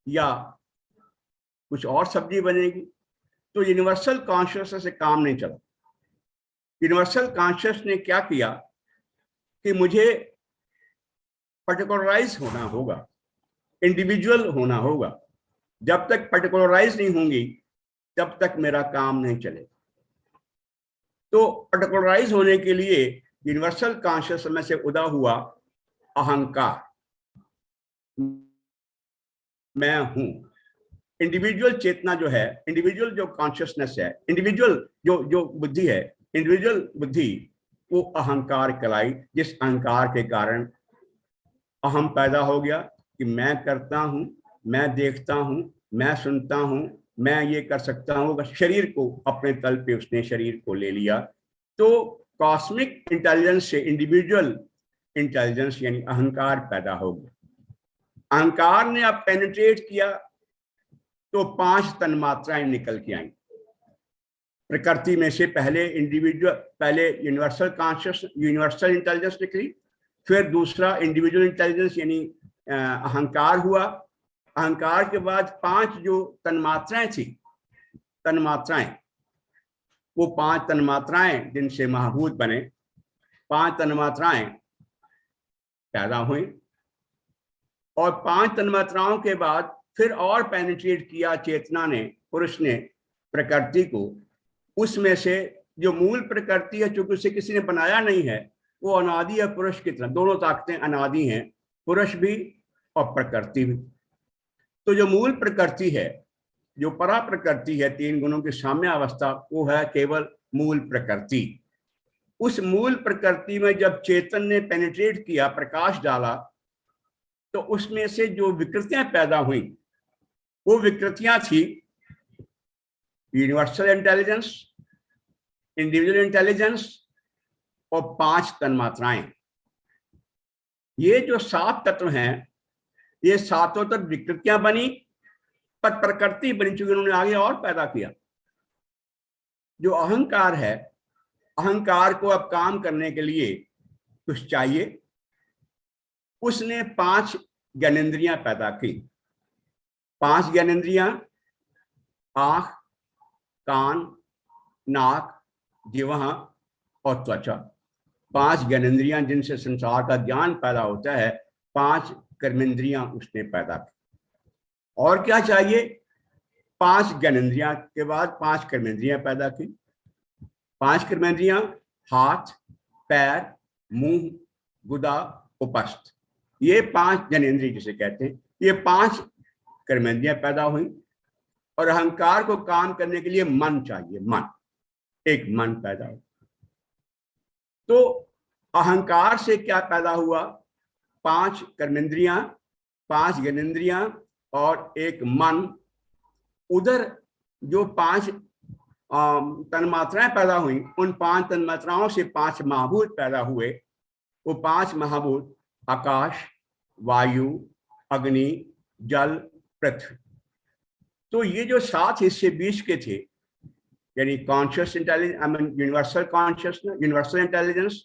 या कुछ और सब्जी बनेगी। तो यूनिवर्सल कॉन्शियसनेस से काम नहीं चला। यूनिवर्सल कॉन्शियस ने क्या किया कि मुझे पर्टिकुलराइज होना होगा, इंडिविजुअल होना होगा। जब तक पर्टिकुलराइज नहीं होंगी तब तक मेरा काम नहीं चलेगा। तो पर्टिकुलराइज होने के लिए यूनिवर्सल कॉन्शियस में से उदा हुआ अहंकार, मैं हूं। इंडिविजुअल चेतना जो है, इंडिविजुअल जो कॉन्शियसनेस है, इंडिविजुअल जो बुद्धि है, इंडिविजुअल बुद्धि वो अहंकार कहलाई, जिस अहंकार के कारण अहम पैदा हो गया कि मैं करता हूं, मैं देखता हूं, मैं सुनता हूं, मैं ये कर सकता हूं। शरीर को अपने तल पे उसने शरीर को ले लिया। तो कॉस्मिक इंटेलिजेंस से इंडिविजुअल इंटेलिजेंस यानी अहंकार पैदा हो गया। अहंकार ने अब पेनिट्रेट किया तो 5 तन्मात्राएं निकल के आई प्रकृति में से। पहले इंडिविजुअल, पहले यूनिवर्सल कॉन्शियस, यूनिवर्सल इंटेलिजेंस निकली, फिर दूसरा इंडिविजुअल इंटेलिजेंस यानी अहंकार हुआ। अहंकार के बाद 5 जो तन्मात्राएं थी, तन्मात्राएं, वो 5 तन्मात्राएं जिनसे महाभूत बने, 5 तन्मात्राएं पैदा हुई। और 5 तन्मात्राओं के बाद फिर और पेनिट्रेट किया चेतना ने, पुरुष ने प्रकृति को। उसमें से जो मूल प्रकृति है, चूंकि उसे किसी ने बनाया नहीं है, वो अनादि है पुरुष की तरह। दोनों ताकतें अनादि हैं, पुरुष भी और प्रकृति भी। तो जो मूल प्रकृति है, जो परा प्रकृति है, 3 गुणों की साम्य अवस्था, वो है केवल मूल प्रकृति। उस मूल प्रकृति में जब चेतन ने पेनिट्रेट किया, प्रकाश डाला, तो उसमें से जो विकृतियां पैदा हुई, वो विकृतियां थी यूनिवर्सल इंटेलिजेंस, इंडिविजुअल इंटेलिजेंस और 5 तन्मात्राएं। ये जो 7 तत्व हैं, ये 7 तत्व विकृतियां बनी, पर प्रकृति बनी, चूंकि उन्होंने आगे और पैदा किया। जो अहंकार है, अहंकार को अब काम करने के लिए कुछ चाहिए। उसने 5 ज्ञानेंद्रियां पैदा की। 5 ज्ञानेंद्रियां, आंख, कान, नाक, जिह्वा और त्वचा। 5 ज्ञानेंद्रियां जिनसे संसार का ज्ञान पैदा होता है। 5 कर्मेंद्रियां उसने पैदा की। और क्या चाहिए? 5 ज्ञानेंद्रियां के बाद 5 कर्मेंद्रियां पैदा की। 5 कर्मेंद्रियां, हाथ, पैर, मुंह, गुदा, उपस्थ, ये 5 ज्ञानेंद्रिय जिसे कहते हैं, ये 5 कर्मेंद्रियां पैदा हुई। और अहंकार को काम करने के लिए मन चाहिए, मन, एक मन पैदा हो। तो अहंकार से क्या पैदा हुआ? 5 कर्मेंद्रियां, 5 ज्ञानेंद्रियां और एक मन। उधर जो 5 तन्मात्राएं पैदा हुई, उन 5 तन्मात्राओं से 5 महाभूत पैदा हुए। वो 5 महाभूत आकाश, वायु, अग्नि, जल, पृथ्वी। तो ये जो 7 हिस्से बीच के थे, यानी conscious intelligence, universal consciousness, universal intelligence,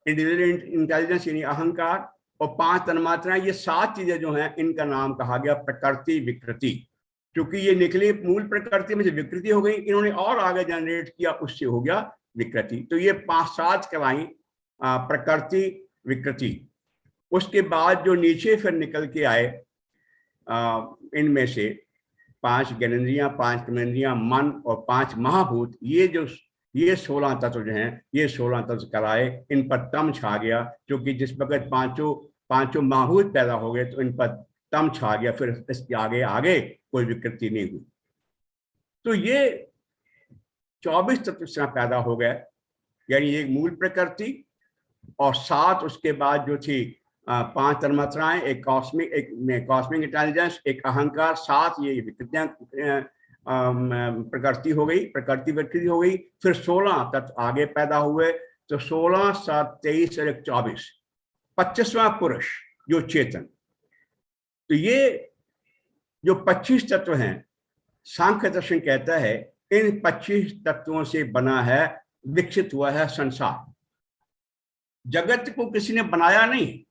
individual intelligence यानी अहंकार, और 5 तन्मात्राएं, ये 7 चीजें जो हैं, इनका नाम कहा गया प्रकृति विकृति। क्योंकि ये निकली मूल प्रकृति में से विकृति हो गई, इन्होंने और आगे जनरेट किया, उससे हो गया विकृति। तो ये 5-7 कहलाई प्रकृति विकृति। उसके बाद जो नीचे फिर निकल के आए इनमें से 5 ज्ञानेंद्रियां, 5 कर्मेंद्रियां, मन और 5 महाभूत, ये 16 तत्व जो हैं, ये 16 तत्व कराए। इन पर तम छा गया, क्योंकि जिस वक्त पांचों महाभूत पैदा हो गए तो इन पर तम छा गया। फिर इसके आगे कोई विकृति नहीं हुई। तो ये 24 तत्व से पैदा हो गए, यानी एक मूल प्रकृति और 7 उसके बाद जो थी 5 तन्मात्राएं, एक कॉस्मिक इंटेलिजेंस, एक अहंकार, 7 ये विकृतियां प्रकृति हो गई, प्रकृति विकृति हो गई। फिर 16 तत्व आगे पैदा हुए। तो 16, 7, 23 और 24 25वां पुरुष जो चेतन। तो ये जो 25 तत्व हैं, सांख्य दर्शन कहता है इन 25 तत्वों से बना है, विकसित हुआ है संसार। जगत को किसी ने बनाया नहीं।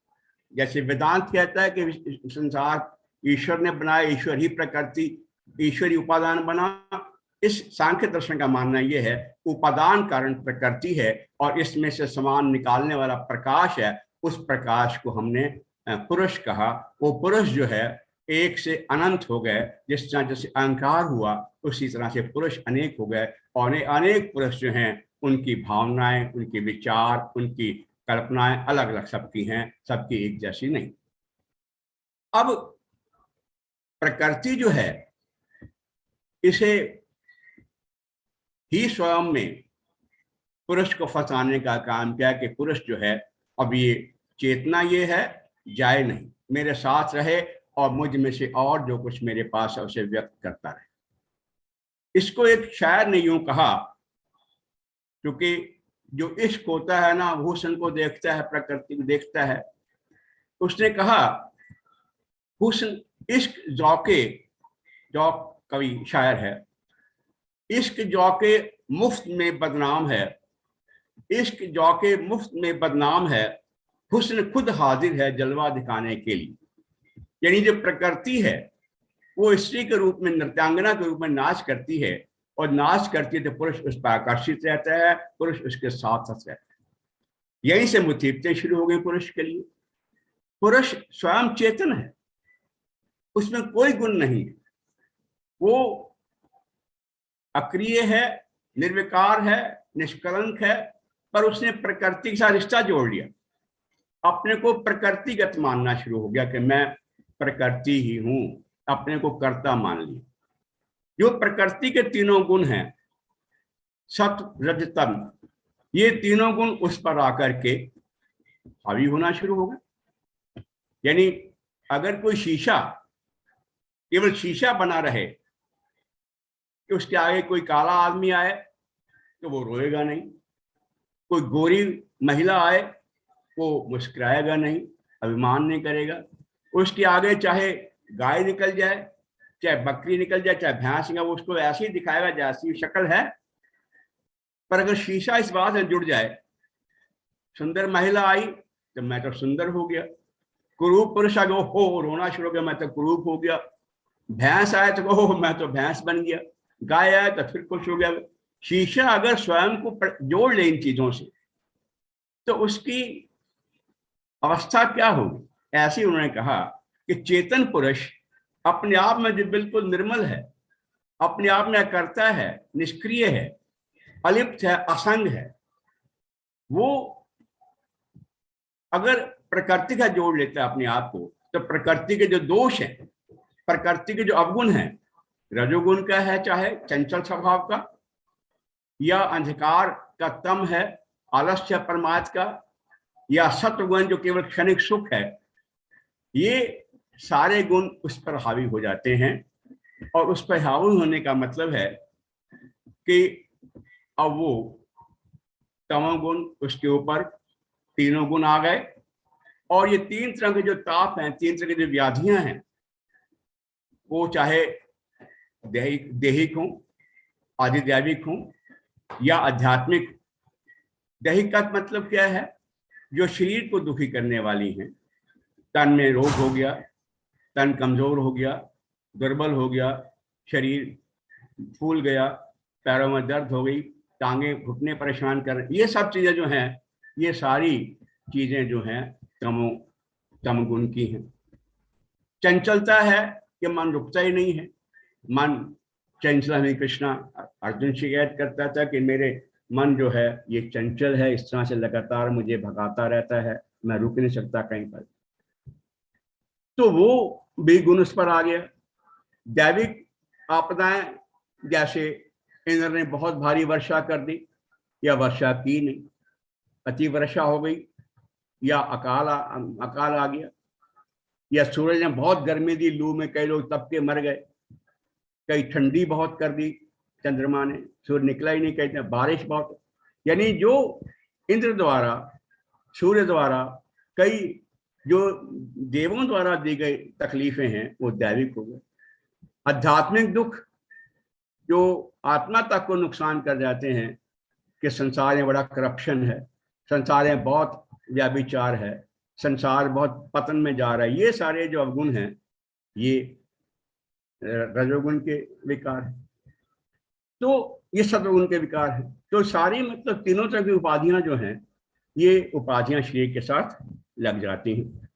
जैसे वेदांत कहता है कि संसार ईश्वर ने बनाया, ईश्वर ही प्रकृति, ईश्वरी उपादान बना। इस सांख्य दर्शन का मानना यह है उपादान कारण प्रकृति है और इसमें से समान निकालने वाला प्रकाश है, उस प्रकाश को हमने पुरुष कहा। वो पुरुष जो है एक से अनंत हो गए, जिस तरह जैसे अहंकार हुआ उसी तरह से पुरुष अनेक हो गए, और अनेक पुरुष जो हैं उनकी भावनाएं, उनके विचार, उनकी कल्पनाएं अलग अलग सबकी हैं, सबकी एक जैसी नहीं। अब प्रकृति जो है इसे ही स्वयं में पुरुष को फंसाने का काम किया कि पुरुष जो है अब ये चेतना ये है, जाए नहीं, मेरे साथ रहे और मुझ में से और जो कुछ मेरे पास है उसे व्यक्त करता रहे। इसको एक शायर ने यूं कहा, क्योंकि जो इश्क होता है ना, हुस्न को देखता है, प्रकृति को देखता है। उसने कहा हुस्न इश्क जौके, जौक कवि शायर है, इश्क जौके मुफ्त में बदनाम है, इश्क जौके मुफ्त में बदनाम है, हुस्न खुद हाजिर है जलवा दिखाने के लिए। यानी जो प्रकृति है वो स्त्री के रूप में, नृत्यांगना के रूप में नाच करती है, और नाच करती है तो पुरुष उस पर आकर्षित रहता है, पुरुष उसके साथ साथ रहता है। यहीं से मुसीबतें शुरू हो गई पुरुष के लिए। पुरुष स्वयं चेतन है, उसमें कोई गुण नहीं है, वो अक्रिय है, निर्विकार है, निष्कलंक है, पर उसने प्रकृति के साथ रिश्ता जोड़ लिया, अपने को प्रकृतिगत मानना शुरू हो गया कि मैं प्रकृति ही हूं, अपने को कर्ता मान लिया। जो प्रकृति के तीनों गुण हैं, सत्व रज तम, ये तीनों गुण उस पर आकर के हावी होना शुरू हो गए। यानी अगर कोई शीशा केवल शीशा बना रहे कि उसके आगे कोई काला आदमी आए तो वो रोएगा नहीं, कोई गोरी महिला आए वो मुस्कुराएगा नहीं, अभिमान नहीं करेगा, उसके आगे चाहे गाय निकल जाए, चाहे बकरी निकल जाए, चाहे भैंस, वो उसको ऐसे ही दिखाएगा जैसी शक्ल है। पर अगर शीशा इस बात से जुड़ जाए, सुंदर महिला आई तो मैं तो सुंदर हो गया, कुरूप पुरुष आ गया हो रोना शुरू हो गया, मैं तो कुरूप हो गया, भैंस आए तो हो मैं तो भैंस बन गया, गाय आए तो फिर खुश हो गया। शीशा अगर स्वयं को जोड़ ले इन चीजों से तो उसकी अवस्था क्या होगी? ऐसे उन्होंने कहा कि चेतन पुरुष अपने आप में जो बिल्कुल निर्मल है, अपने आप में करता है, निष्क्रिय है, अलिप्त है, असंग है, वो अगर प्रकृति का जोड़ लेता है अपने आप को, तो प्रकृति के जो दोष हैं, प्रकृति के जो अवगुण हैं, रजोगुण का है, चाहे चंचल स्वभाव का, या अंधकार का तम है, आलस्य परमार्थ का, या सत्वगुण जो केवल क्षणिक सुख है, ये सारे गुण उस पर हावी हो जाते हैं। और उस पर हावी होने का मतलब है कि अब वो तमोगुण, उसके ऊपर तीनों गुण आ गए, और ये तीन तरह के जो ताप हैं, तीन तरह की जो व्याधियां हैं, वो चाहे दैहिक हों, आधिदैविक हों, या आध्यात्मिक। दैहिक का मतलब क्या है? जो शरीर को दुखी करने वाली हैं, तन में रोग हो गया, तन कमजोर हो गया, दुर्बल हो गया, शरीर फूल गया, पैरों में दर्द हो गई, टांगे घुटने परेशान कर, ये सब चीजें जो हैं, ये सारी चीजें जो हैं तम गुण की हैं। चंचलता है कि मन रुकता ही नहीं है, मन चंचल है। कृष्णा अर्जुन शिकायत करता था कि मेरे मन जो है ये चंचल है, इस तरह से लगातार मुझे भगाता रहता है, मैं रुक नहीं सकता कहीं पर। तो वो भी गुण उस पर आ गया। दैविक आपदाएं, जैसे इंद्र ने बहुत भारी वर्षा कर दी या वर्षा की नहीं, अति वर्षा हो गई, या अकाल आ गया, या सूरज ने बहुत गर्मी दी, लू में कई लोग तप के मर गए, कई ठंडी बहुत कर दी चंद्रमा ने, सूर्य निकला ही नहीं, कहते बारिश बहुत। यानी जो इंद्र द्वारा, सूर्य द्वारा कई जो देवों द्वारा दी गई तकलीफें हैं वो दैविक हो गए। आध्यात्मिक दुख जो आत्मा तक को नुकसान कर जाते हैं कि संसार में बड़ा करप्शन है, संसार में बहुत व्याभिचार है, संसार बहुत पतन में जा रहा है, ये सारे जो अवगुण हैं ये रजोगुण के विकार है। तो ये सत्वगुण के विकार है। तो सारी मतलब तीनों तरह की उपाधियां जो हैं ये उपाधियां शरीर के साथ लग जाती हैं।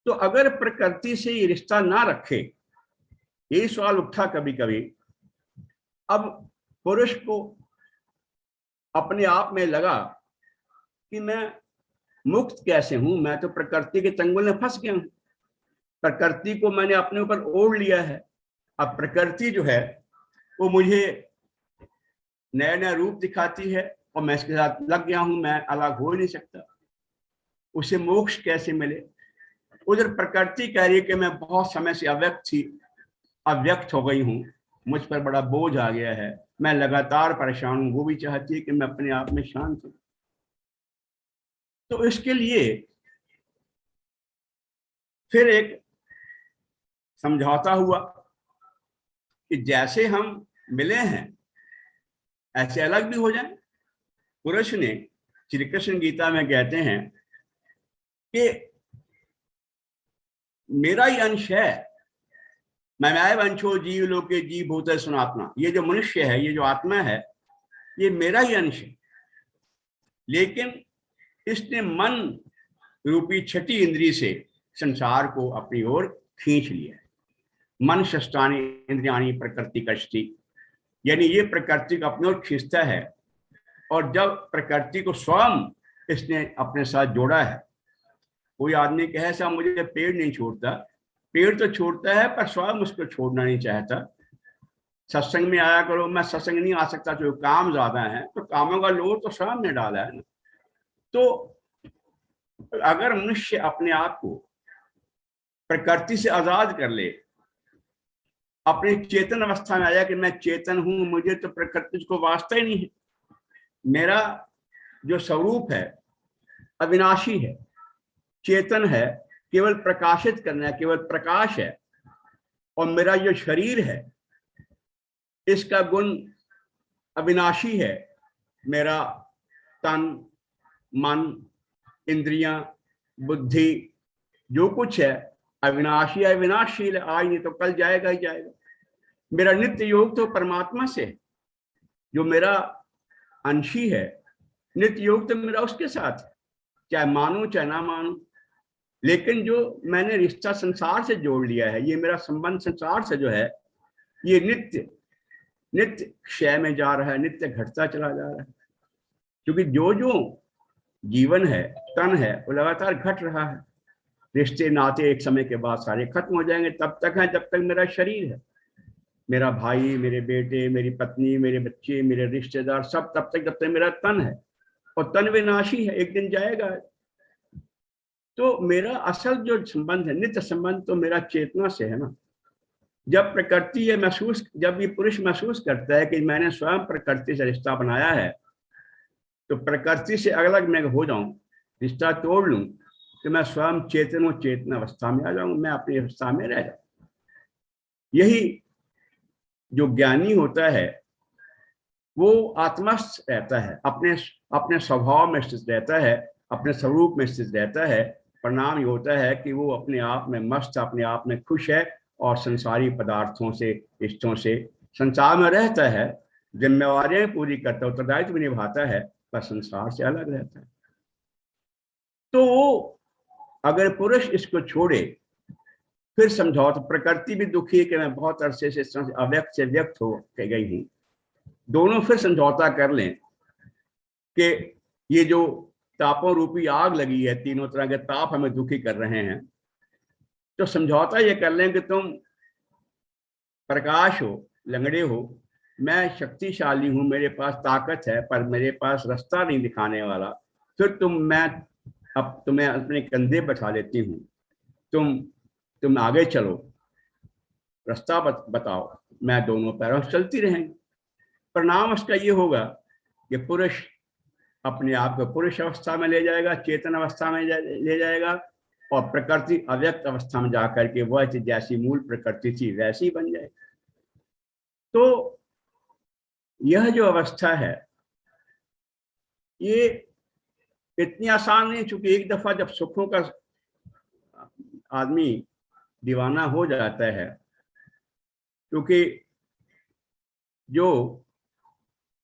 तो अगर प्रकृति से ये रिश्ता ना रखे, यही सवाल उठा कभी कभी, अब पुरुष को अपने आप में लगा कि मैं मुक्त कैसे हूं, मैं तो प्रकृति के चंगुल में फंस गया हूं, प्रकृति को मैंने अपने ऊपर ओढ़ लिया है। अब प्रकृति जो है वो मुझे नया नया रूप दिखाती है और मैं इसके साथ लग गया हूं, मैं अलग हो नहीं सकता। उसे मोक्ष कैसे मिले? उधर प्रकृति कह रही है कि मैं बहुत समय से अव्यक्त हो गई हूं, मुझ पर बड़ा बोझ आ गया है, मैं लगातार परेशान हूं। वो भी चाहती है कि मैं अपने आप में शांत हूं। तो इसके लिए फिर एक समझौता हुआ कि जैसे हम मिले हैं ऐसे अलग भी हो जाएं। पुरुष ने, श्री कृष्ण गीता में कहते हैं कि मेरा ही अंश है, मैं वंशो जीव लोके जीव भूत सनातना। ये जो मनुष्य है, ये जो आत्मा है, ये मेरा ही अंश है, लेकिन इसने मन रूपी छठी इंद्री से संसार को अपनी ओर खींच लिया है। मन शस्त्राणी इंद्रियाणी प्रकृति कष्टी, यानी ये प्रकृति को अपनी ओर खींचता है। और जब प्रकृति को स्वयं इसने अपने साथ जोड़ा है, कोई आदमी कहे साहब मुझे पेड़ नहीं छोड़ता, पेड़ तो छोड़ता है पर स्वयं उसको छोड़ना नहीं चाहता। सत्संग में आया करो, मैं सत्संग नहीं आ सकता तो काम ज्यादा है, तो कामों का लोड तो स्वयं ने डाला है ना। तो अगर मनुष्य अपने आप को प्रकृति से आजाद कर ले, अपनी चेतन अवस्था में आया कि मैं चेतन हूं, मुझे तो प्रकृति को वास्ता ही नहीं है, मेरा जो स्वरूप है अविनाशी है, चेतन है, केवल प्रकाशित करना है, केवल प्रकाश है। और मेरा जो शरीर है इसका गुण अविनाशी है, मेरा तन मन इंद्रियां बुद्धि जो कुछ है अविनाशी है, विनाशशील है, आज नहीं तो कल जाएगा ही जाएगा। मेरा नित्य योग तो परमात्मा से है, जो मेरा अंशी है, नित्य योग तो मेरा उसके साथ है, चाहे मानूं चाहे ना मानूं। लेकिन जो मैंने रिश्ता संसार से जोड़ लिया है, ये मेरा संबंध संसार से जो है, ये नित्य नित्य क्षय में जा रहा है, नित्य घटता चला जा रहा है। क्योंकि जो जो जीवन है, तन है, वो लगातार घट रहा है। रिश्ते नाते एक समय के बाद सारे खत्म हो जाएंगे, तब तक है जब तक मेरा शरीर है, मेरा भाई, मेरे बेटे, मेरी पत्नी, मेरे बच्चे, मेरे रिश्तेदार, सब तब तक जब तक मेरा तन है। और तन विनाशी है, एक दिन जाएगा। तो मेरा असल जो संबंध है, नित्य संबंध, तो मेरा चेतना से है ना। जब प्रकृति ये महसूस, जब ये पुरुष महसूस करता है कि मैंने स्वयं प्रकृति से रिश्ता बनाया है, तो प्रकृति से अलग मैं हो जाऊं, रिश्ता तोड़ लूं, तो मैं स्वयं चेतन और चेतना अवस्था में आ जाऊं, मैं अपनी अवस्था में रह जाऊं। यही जो ज्ञानी होता है वो आत्मस्थ रहता है, अपने स्वभाव में स्थित रहता है, अपने स्वरूप में स्थित रहता है। परिणाम ये होता है कि वो अपने आप में मस्त, अपने आप में खुश है और संसारी पदार्थों से, रिश्तों से, संसार में रहता है, जिम्मेवारियां पूरी करता है, उत्तरदायित्व भी निभाता है, पर संसार से अलग रहता है। तो अगर पुरुष इसको छोड़े, फिर समझौता, प्रकृति भी दुखी है कि मैं बहुत अरसे से अव्यक्त से व्यक्त हो गई हूँ, दोनों फिर समझौता कर लें कि ये जो तापों रूपी आग लगी है, तीनों तरह के ताप हमें दुखी कर रहे हैं, तो समझौता ये कर लें कि तुम प्रकाश हो, लंगड़े हो, मैं शक्तिशाली हूं, मेरे पास ताकत है, पर मेरे पास रास्ता नहीं दिखाने वाला। फिर मैं अब तुम्हें अपने कंधे बैठा लेती हूँ, तुम आगे चलो, रास्ता बताओ, मैं दोनों पैरों से चलती रहेंगी। परिणाम उसका ये होगा कि पुरुष अपने आप को पुरुष अवस्था में ले जाएगा, चेतन अवस्था में ले जाएगा, और प्रकृति अव्यक्त अवस्था में जाकर के वह जैसी मूल प्रकृति थी वैसी बन जाएगी। तो यह जो अवस्था है ये इतनी आसान नहीं, चूंकि एक दफा जब सुखों का आदमी दीवाना हो जाता है, क्योंकि जो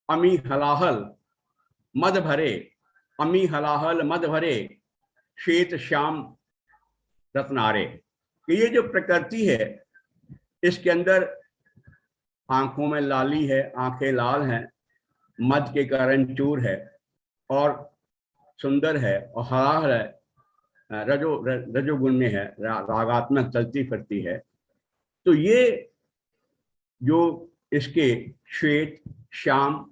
अमी हलाहल मद भरे, अमी हलाहल मद भरे श्वेत श्याम रत्नारे, ये जो प्रकृति है इसके अंदर आंखों में लाली है, आंखें लाल हैं, मद के कारण चूर है और सुंदर है, और हलाहल है, रजोगुण में है, रागात्मक चलती फिरती है। तो ये जो इसके श्वेत श्याम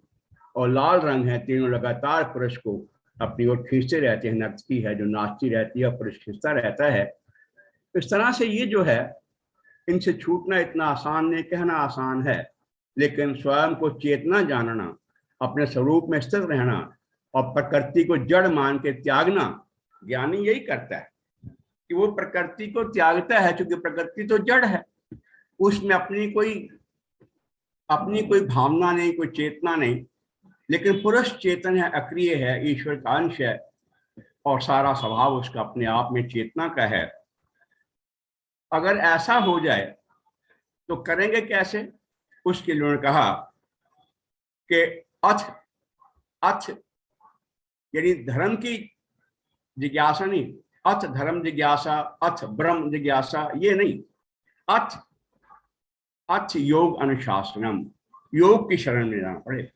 और लाल रंग है, तीनों लगातार पुरुष को अपनी ओर खींचते रहते हैं। नर्तकी है जो नाचती रहती है, पुरुष खींचता रहता है। इस तरह से ये जो है, इनसे छूटना इतना आसान नहीं, कहना आसान है, लेकिन स्वयं को चेतना जानना, अपने स्वरूप में स्थित रहना और प्रकृति को जड़ मान के त्यागना, ज्ञानी यही करता है कि वो प्रकृति को त्यागता है, क्योंकि प्रकृति तो जड़ है, उसमें अपनी कोई भावना नहीं, कोई चेतना नहीं। लेकिन पुरुष चेतन है, अक्रिय है, ईश्वर का अंश है, और सारा स्वभाव उसका अपने आप में चेतना का है। अगर ऐसा हो जाए तो करेंगे कैसे? उसके लिए उन्होंने कहा कि अथ यानी धर्म की जिज्ञासा नहीं, अथ धर्म जिज्ञासा, अथ ब्रह्म जिज्ञासा, ये नहीं, अथ योग अनुशासनम, योग की शरण में जाना पड़े।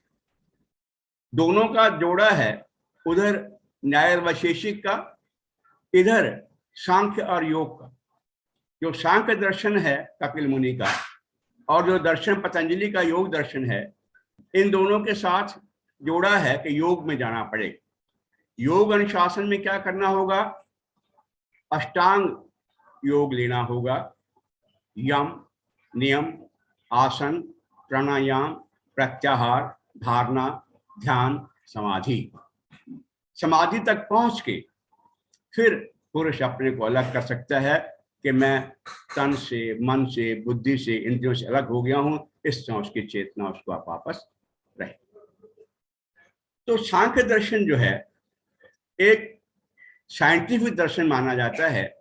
दोनों का जोड़ा है, उधर न्याय वैशेषिक का, इधर सांख्य और योग का। जो सांख्य दर्शन है कपिल मुनि का, और जो दर्शन पतंजलि का योग दर्शन है, इन दोनों के साथ जोड़ा है कि योग में जाना पड़ेगा। योग अनुशासन में क्या करना होगा? अष्टांग योग लेना होगा, यम, नियम, आसन, प्राणायाम, प्रत्याहार, धारणा, ध्यान, समाधि। समाधि तक पहुंच के फिर पुरुष अपने को अलग कर सकता है कि मैं तन से, मन से, बुद्धि से, इंद्रियों से अलग हो गया हूं, इससे उसकी चेतना उसको आप वापस रहे। तो सांख्य दर्शन जो है एक साइंटिफिक दर्शन माना जाता है,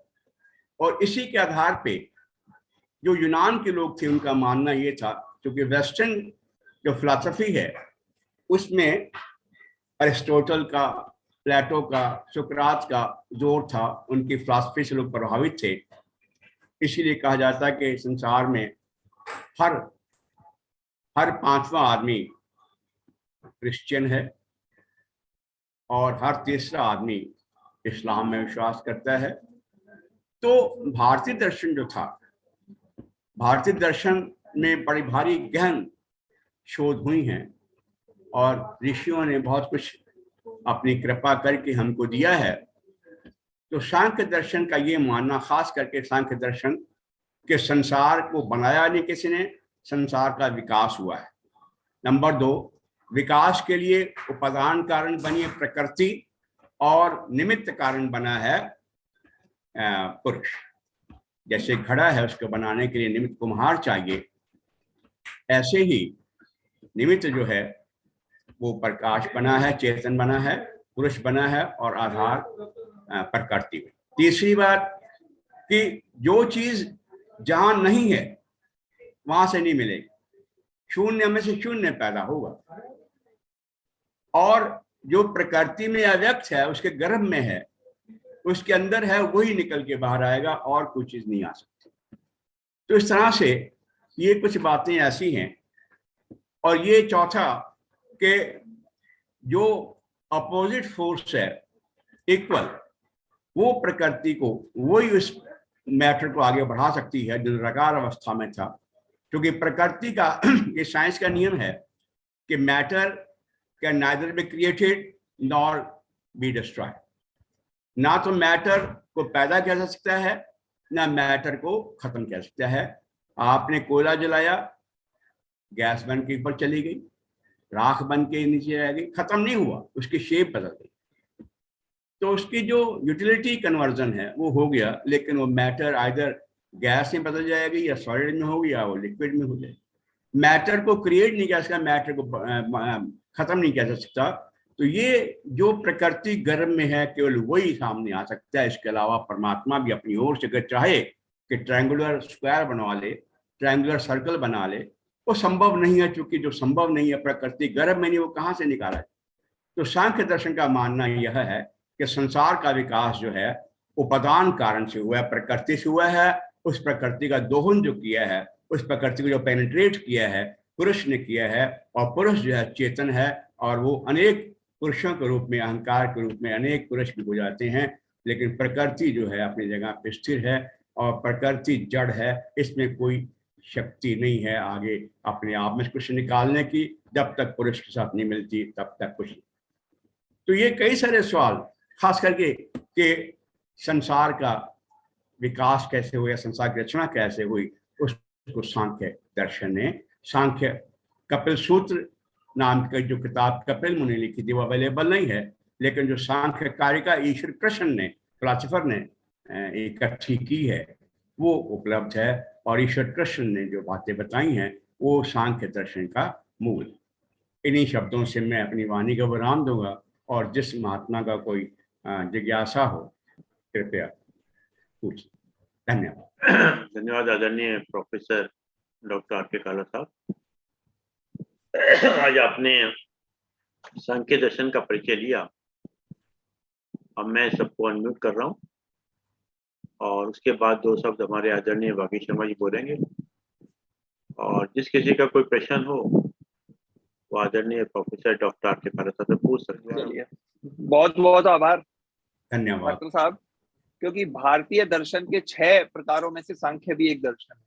और इसी के आधार पे जो यूनान के लोग थे उनका मानना ये था, क्योंकि वेस्टर्न जो फिलॉसफी है उसमें अरिस्टोटल का, प्लेटो का, सुकरात का जोर था, उनकी फिलॉसफी से लोग प्रभावित थे। इसीलिए कहा जाता है कि संसार में हर पांचवा आदमी क्रिश्चियन है और हर तीसरा आदमी इस्लाम में विश्वास करता है। तो भारतीय दर्शन जो था, भारतीय दर्शन में बड़ी भारी गहन शोध हुई हैं, और ऋषियों ने बहुत कुछ अपनी कृपा करके हमको दिया है। तो सांख्य दर्शन का ये मानना, खास करके सांख्य दर्शन, के संसार को बनाया नहीं किसी ने, संसार का विकास हुआ है। नंबर 2, विकास के लिए उपादान कारण बनी है प्रकृति और निमित्त कारण बना है पुरुष। जैसे घड़ा है, उसको बनाने के लिए निमित्त कुम्हार चाहिए, ऐसे ही निमित्त जो है वो प्रकाश बना है, चेतन बना है, पुरुष बना है, और आधार प्रकृति में। तीसरी बात कि जो चीज जहां नहीं है वहां से नहीं मिलेगी, शून्य में से शून्य पैदा होगा, और जो प्रकृति में अव्यक्त है उसके गर्भ में है, उसके अंदर है, वही निकल के बाहर आएगा, और कोई चीज नहीं आ सकती। तो इस तरह से ये कुछ बातें ऐसी हैं। और ये चौथा कि जो अपोजिट फोर्स है इक्वल, वो प्रकृति को, वही उस मैटर को आगे बढ़ा सकती है जो निराकार अवस्था में था। क्योंकि प्रकृति का ये साइंस का नियम है कि matter can neither be created nor be destroyed. ना तो मैटर को पैदा किया जा सकता है, ना मैटर को खत्म किया जा सकता है। आपने कोयला जलाया, गैस बन के ऊपर चली गई, राख बन के नीचे आ गई, खत्म नहीं हुआ, उसकी शेप बदल गई। तो उसकी जो यूटिलिटी कन्वर्जन है वो हो गया, लेकिन वो मैटर आइदर गैस में बदल जाएगी या सॉलिड में होगी या वो लिक्विड में हो जाएगी। मैटर को क्रिएट नहीं किया सकता, मैटर को खत्म नहीं किया जा सकता। तो ये जो प्रकृति गर्भ में है केवल वही सामने आ सकता है। इसके अलावा परमात्मा भी अपनी ओर से अगर चाहे कि ट्रायंगुलर स्क्वायर बनवा ले, ट्रायंगुलर सर्कल बना ले, वो संभव नहीं है, क्योंकि जो संभव नहीं है प्रकृति गर्भ में नहीं, वो कहाँ से निकाला है। तो सांख्य दर्शन का मानना यह है कि संसार का विकास जो है उपादान कारण से हुआ है, प्रकृति से हुआ है। उस प्रकृति का दोहन जो किया है, उस प्रकृति को जो पेनिट्रेट किया है पुरुष ने किया है, और पुरुष जो है चेतन है, और वो अनेक पुरुषों के रूप में, अहंकार के रूप में अनेक पुरुष भी हो जाते हैं, लेकिन प्रकृति जो है अपनी जगह पे स्थिर है, और प्रकृति जड़ है, इसमें कोई शक्ति नहीं है आगे अपने आप में कुछ निकालने की। जब तक पुरुष के साथ नहीं मिलती तब तक कुछ। तो ये कई सारे सवाल, खास करके कि संसार का विकास कैसे हुआ, संसार की रचना कैसे हुई, उसको सांख्य दर्शन ने, सांख्य कपिल सूत्र नाम की जो किताब कपिल मुनि लिखी थी वो अवेलेबल नहीं है, लेकिन जो सांख्य कारिका ईश्वर कृष्ण ने, फिलोसोफर ने इकट्ठी की है वो उपलब्ध है। और ईश्वर कृष्ण ने जो बातें बताई हैं वो सांख्य दर्शन का मूल। इन्हीं शब्दों से मैं अपनी वाणी का विराम दूंगा, और जिस महात्मा का कोई जिज्ञासा हो कृपया पूछ। धन्यवाद। धन्यवाद आदरणीय प्रोफेसर डॉक्टर आर.के. काला साहब। आज आपने सांख्य दर्शन का परिचय लिया। अब मैं सबको अनम्यूट कर रहा हूँ, और उसके बाद 2 शब्द हमारे आदरणीय वागी शर्मा जी बोलेंगे, और जिस किसी का कोई प्रश्न हो वो आदरणीय प्रोफेसर डॉक्टर आर.के. काला साहब से पूछ सकते हैं। बहुत बहुत आभार धन्यवाद डॉक्टर साहब, क्योंकि भारतीय दर्शन के 6 प्रकारों में से सांख्य भी एक दर्शन है,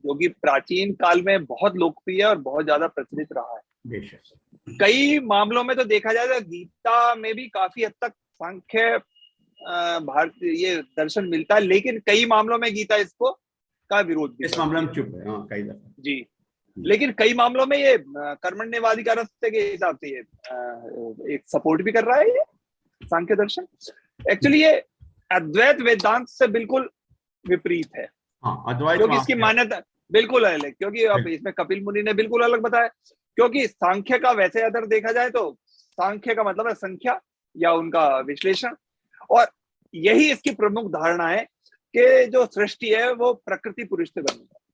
जो कि प्राचीन काल में बहुत लोकप्रिय और बहुत ज्यादा प्रचलित रहा है। बेशक। कई मामलों में तो देखा जाए तो गीता में भी काफी हद तक सांख्य भारतीय ये दर्शन मिलता है, लेकिन कई मामलों में गीता इसको का विरोध भी इस मामले में चुप है। हाँ, कई दफा जी, लेकिन कई मामलों में ये कर्मण्यवाधिकारस्थ के हिसाब से ये एक सपोर्ट भी कर रहा है ये सांख्य दर्शन। एक्चुअली ये अद्वैत वेदांत से बिल्कुल विपरीत है। हाँ, अद्वैत क्योंकि इसकी मान्यता बिल्कुल अलग, क्योंकि अब इसमें कपिल मुनि ने बिल्कुल अलग बताया। क्योंकि सांख्य का वैसे अगर देखा जाए तो सांख्य का मतलब है संख्या या उनका विश्लेषण, और यही इसकी प्रमुख धारणा है कि जो सृष्टि है वो प्रकृति पुरुष से बनी है।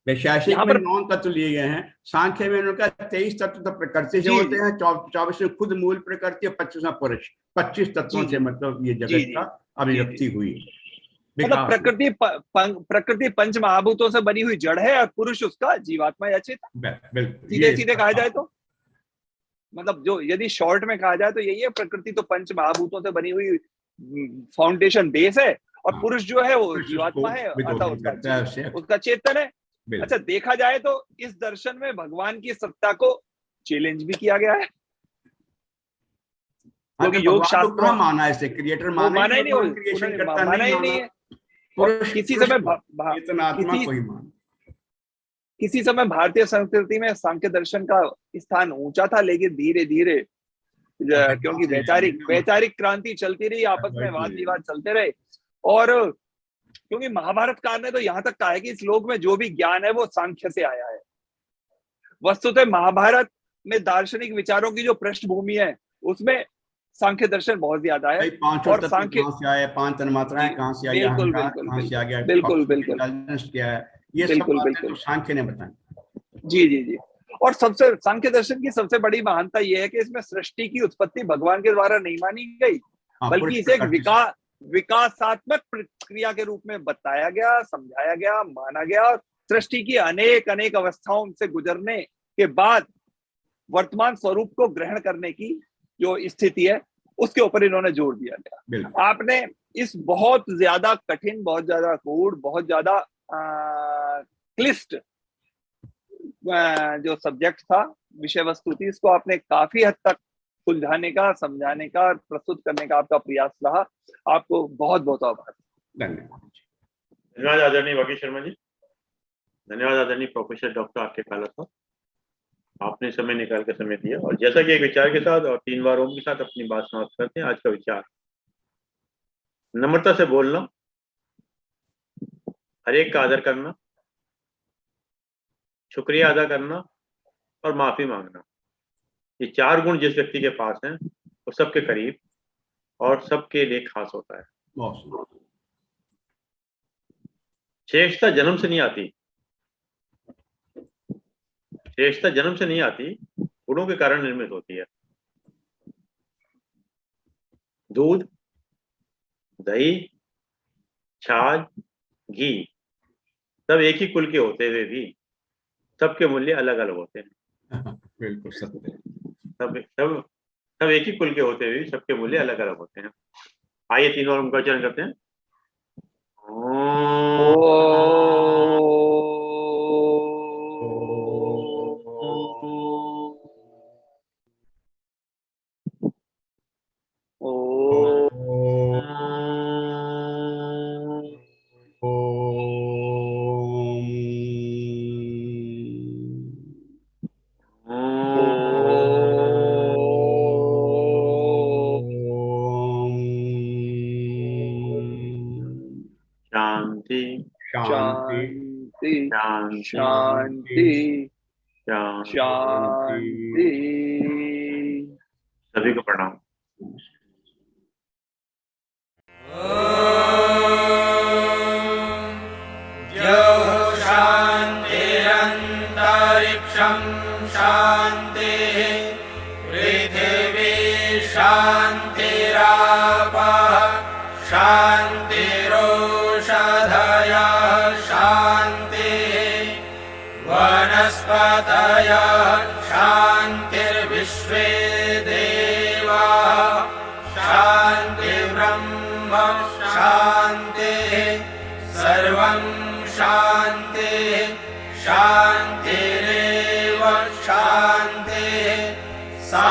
वैशेषिक में 9 तत्व लिए गए हैं, सांख्य में उनका 23 तत्व तो प्रकृति से होते हैं, 24 में खुद मूल प्रकृति और 25 पुरुष, 25 तत्वों से मतलब ये जगत का अभिव्यक्ति हुई। मतलब प्रकृति 5 महाभूतों से बनी हुई जड़ है, और पुरुष उसका जीवात्मा या चेतन। सीधे सीधे कहा जाए तो मतलब जो यदि शॉर्ट में कहा जाए तो यही है, प्रकृति तो 5 महाभूतों से बनी हुई फाउंडेशन बेस है, और पुरुष जो है वो जीवात्मा है, अतः उसका चेतन है। अच्छा, देखा जाए तो इस दर्शन में भगवान की सत्ता को चैलेंज भी किया गया है, क्योंकि योग शास्त्र माना है, इसे क्रिएटर माना ही नहीं, क्रिएशन करता नहीं है। किसी समय भारतीय संस्कृति में सांख्य दर्शन का स्थान ऊंचा था, लेकिन धीरे धीरे क्योंकि वैचारिक क्रांति चलती रही, आपस में वाद विवाद चलते रहे, और क्योंकि महाभारत काल ने तो यहाँ तक कहा है कि इस लोक में जो भी ज्ञान है वो सांख्य से आया है। वस्तुतः महाभारत में दार्शनिक विचारों की जो पृष्ठभूमि है उसमें सांख्य दर्शन बहुत ज्यादा है। और सांख्य कहां से आए, 5 तन्मात्राएं कहां से आई, बिल्कुल क्या है, ये सब बातें तो सांख्य ने बताई। जी। और सबसे सांख्य दर्शन की सबसे बड़ी महानता यह है कि इसमें सृष्टि की उत्पत्ति भगवान के द्वारा नहीं मानी गई, बल्कि इसे एक विकासात्मक प्रक्रिया के रूप में बताया गया, समझाया गया, माना गया, और सृष्टि की अनेक अवस्थाओं से गुजरने के बाद वर्तमान स्वरूप को ग्रहण करने की जो स्थिति है उसके ऊपर इन्होंने जोर दिया गया। आपने इस बहुत ज्यादा कठिन, बहुत ज्यादा गूढ़, बहुत ज्यादा क्लिष्ट जो सब्जेक्ट था, विषय वस्तु थी, इसको आपने काफी हद तक सुलझाने का, समझाने का, प्रस्तुत करने का आपका प्रयास रहा। आपको बहुत बहुत आभार। धन्यवाद आदरणीय वागी शर्मा जी। धन्यवाद आदरणीय प्रोफेसर डॉक्टर आर.के. काला साहब। आपने समय निकाल के समय दिया। और जैसा कि एक विचार के साथ और 3 बार ओम के साथ अपनी बात समाप्त करते हैं। आज का विचार, नम्रता से बोलना, हर एक का आदर करना, शुक्रिया अदा करना और माफी मांगना। ये 4 गुण जिस व्यक्ति के पास हैं वो सबके करीब और सबके लिए खास होता है। श्रेष्ठता जन्म से नहीं आती, श्रेष्ठता जन्म से नहीं आती, गुणों के कारण निर्मित होती है। दूध, दही, छाछ, घी सब एक ही कुल के होते हुए भी सबके मूल्य अलग अलग होते हैं। बिल्कुल सत्य। सब सब सब एक ही कुल के होते हुए भी सबके मूल्य अलग अलग होते हैं। आइए 3 बार उनका उच्चारण करते हैं। शांति शांति शांति शांति शांति शांति। शांति। सभी को प्रणाम। शान्तिरन्तरिक्षं शान्तिः पृथिवी शान्तिरापः शान्तिरोषधयः शान्तिः वनस्पतयः शान्तिर्विश्वे देवाः शान्तिर्ब्रह्म शान्तिः सर्वं शान्तिः शान्तिरेव शान्तिः सा